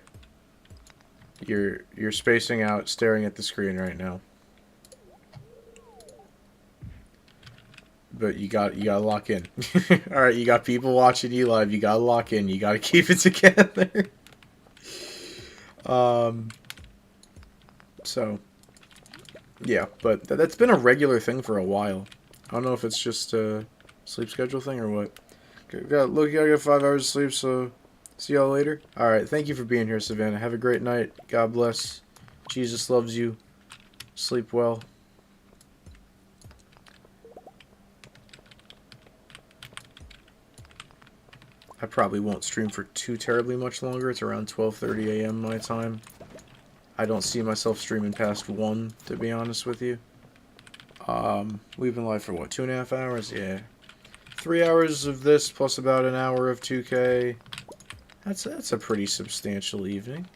you're spacing out, staring at the screen right now. But you gotta lock in. All right, you got people watching you live. You gotta lock in. You gotta keep it together. So, yeah, but that's been a regular thing for a while. I don't know if it's just a sleep schedule thing or what. Look, I got 5 hours of sleep, so see y'all later. All right, thank you for being here, Savannah. Have a great night. God bless. Jesus loves you. Sleep well. I probably won't stream for too terribly much longer. It's around 12:30 a.m. my time. I don't see myself streaming past 1, to be honest with you. We've been live for what, 2.5 hours? Yeah. 3 hours of this plus about an hour of 2K. That's a pretty substantial evening.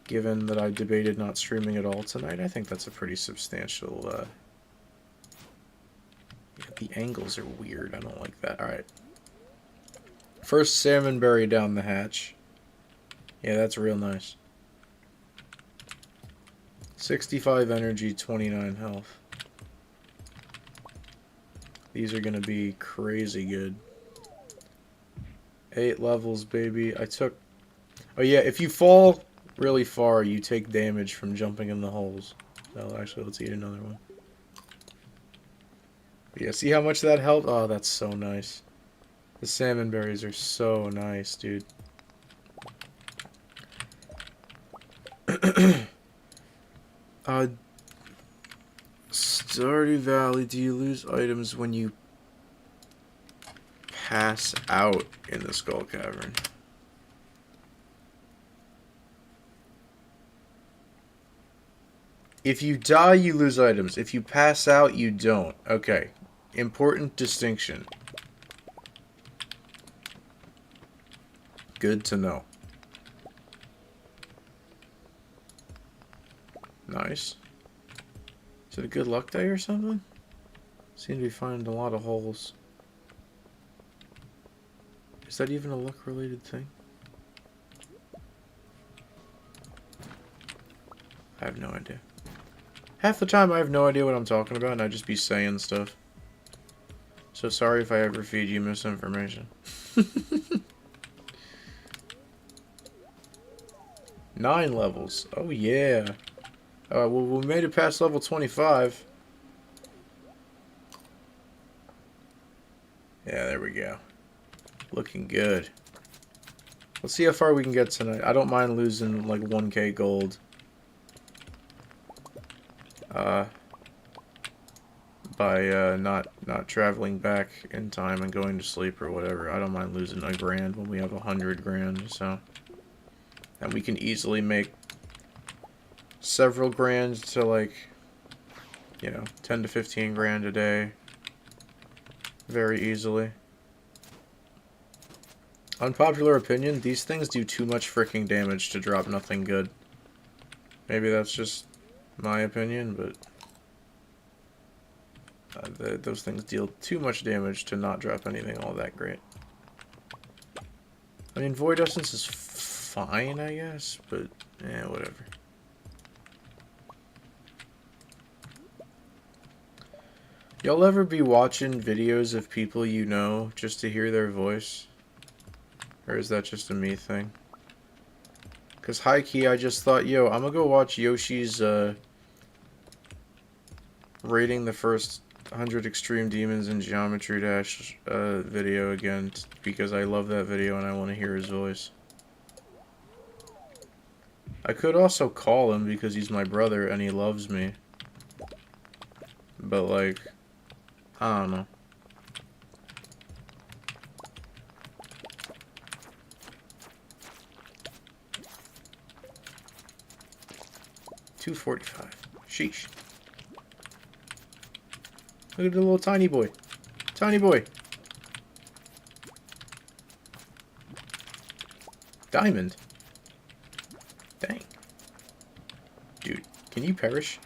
Given that I debated not streaming at all tonight, I think that's a pretty substantial, yeah, the angles are weird. I don't like that. Alright. First salmon berry down the hatch. Yeah, that's real nice. 65 energy, 29 health. These are gonna be crazy good. 8 levels, baby. Oh yeah, if you fall really far, you take damage from jumping in the holes. So actually, let's eat another one. But yeah, see how much that helped? Oh, that's so nice. The salmon berries are so nice, dude. Stardew Valley, do you lose items when you pass out in the Skull Cavern? If you die, you lose items. If you pass out, you don't. Okay. Important distinction. Good to know. Nice. Is it a good luck day or something? Seem to be finding a lot of holes. Is that even a luck-related thing? I have no idea. Half the time I have no idea what I'm talking about and I just be saying stuff. So sorry if I ever feed you misinformation. 9 levels. Oh yeah. Well, we made it past level 25. Yeah, there we go. Looking good. Let's see how far we can get tonight. I don't mind losing like 1k gold. By not traveling back in time and going to sleep or whatever. I don't mind losing a grand when we have 100 grand, so. And we can easily make several grand to like, you know, 10 to 15 grand a day. Very easily. Unpopular opinion, these things do too much freaking damage to drop nothing good. Maybe that's just my opinion, but those things deal too much damage to not drop anything all that great. I mean, Void Essence is fine, I guess, but whatever. Y'all ever be watching videos of people you know just to hear their voice? Or is that just a me thing? Because high-key, I just thought, yo, I'm gonna go watch Yoshi's, rating the first 100 Extreme Demons in Geometry Dash, video again, because I love that video and I want to hear his voice. I could also call him because he's my brother and he loves me. But, like, I don't know. $2.45. Sheesh. Look at the little tiny boy. Tiny boy. Diamond. Dang. Dude, can you perish?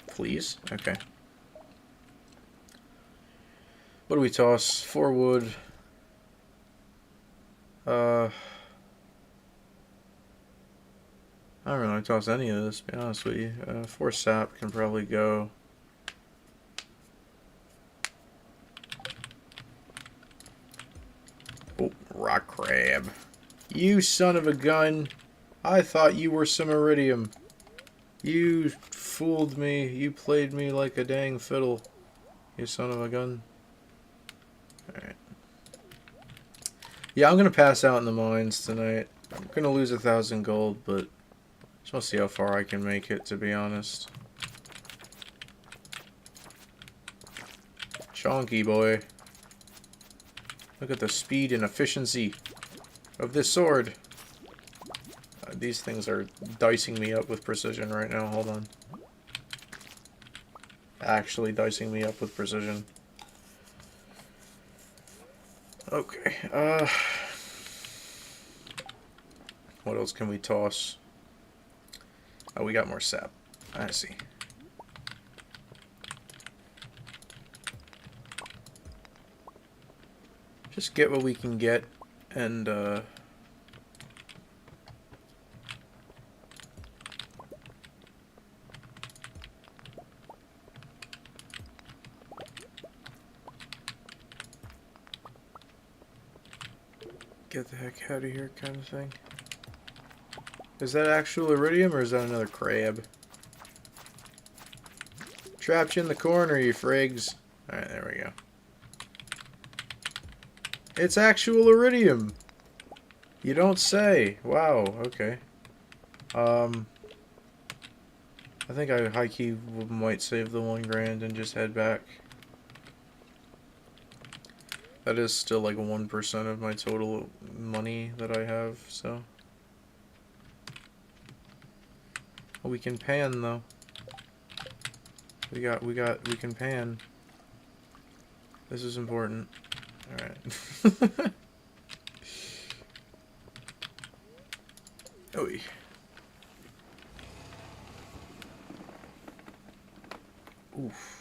Please? Okay. What do we toss? 4 wood. I don't really toss any of this, to be honest with you. 4 sap can probably go. Oh, rock crab. You son of a gun. I thought you were some iridium. You fooled me. You played me like a dang fiddle. You son of a gun. Alright. Yeah, I'm gonna pass out in the mines tonight. I'm gonna lose 1,000 gold, but just want to see how far I can make it, to be honest. Chonky boy. Look at the speed and efficiency of this sword. These things are dicing me up with precision right now. Hold on. Actually dicing me up with precision. Okay. What else can we toss? Oh, we got more sap. I see. Just get what we can get, and, get the heck out of here kind of thing. Is that actual iridium, or is that another crab? Trapped you in the corner, you frigs. Alright, there we go. It's actual iridium! You don't say. Wow, okay. I think I high-key might save the 1 grand and just head back. That is still like 1% of my total money that I have, so. Oh, we can pan though. We can pan. This is important. Alright. Oh. Oof.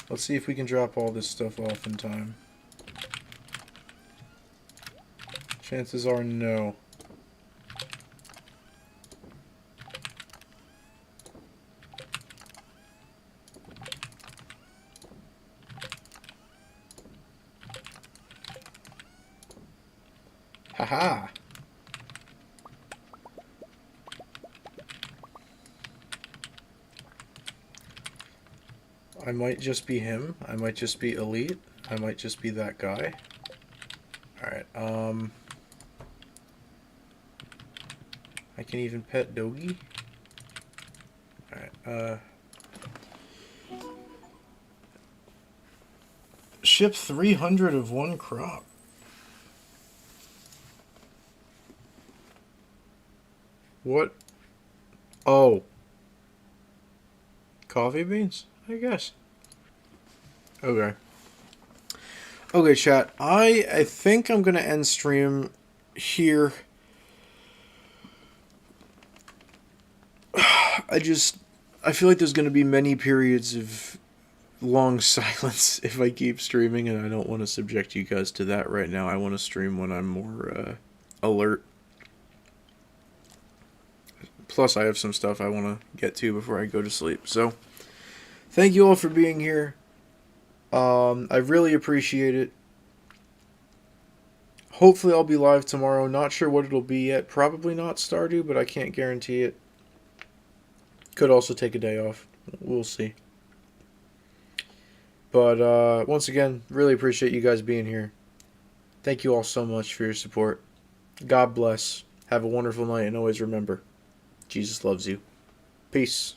Let's see if we can drop all this stuff off in time. Chances are no. Haha! I might just be him. I might just be elite. I might just be that guy. Alright, I can even pet Dogi. Alright, ship 300 of 1 crop. What? Oh. Coffee beans, I guess. Okay. Okay, chat. I think I'm gonna end stream here. I feel like there's gonna be many periods of long silence if I keep streaming, and I don't want to subject you guys to that right now. I want to stream when I'm more alert. Plus, I have some stuff I want to get to before I go to sleep. So, thank you all for being here. I really appreciate it. Hopefully, I'll be live tomorrow. Not sure what it'll be yet. Probably not Stardew, but I can't guarantee it. Could also take a day off. We'll see. But once again, really appreciate you guys being here. Thank you all so much for your support. God bless. Have a wonderful night, and always remember, Jesus loves you. Peace.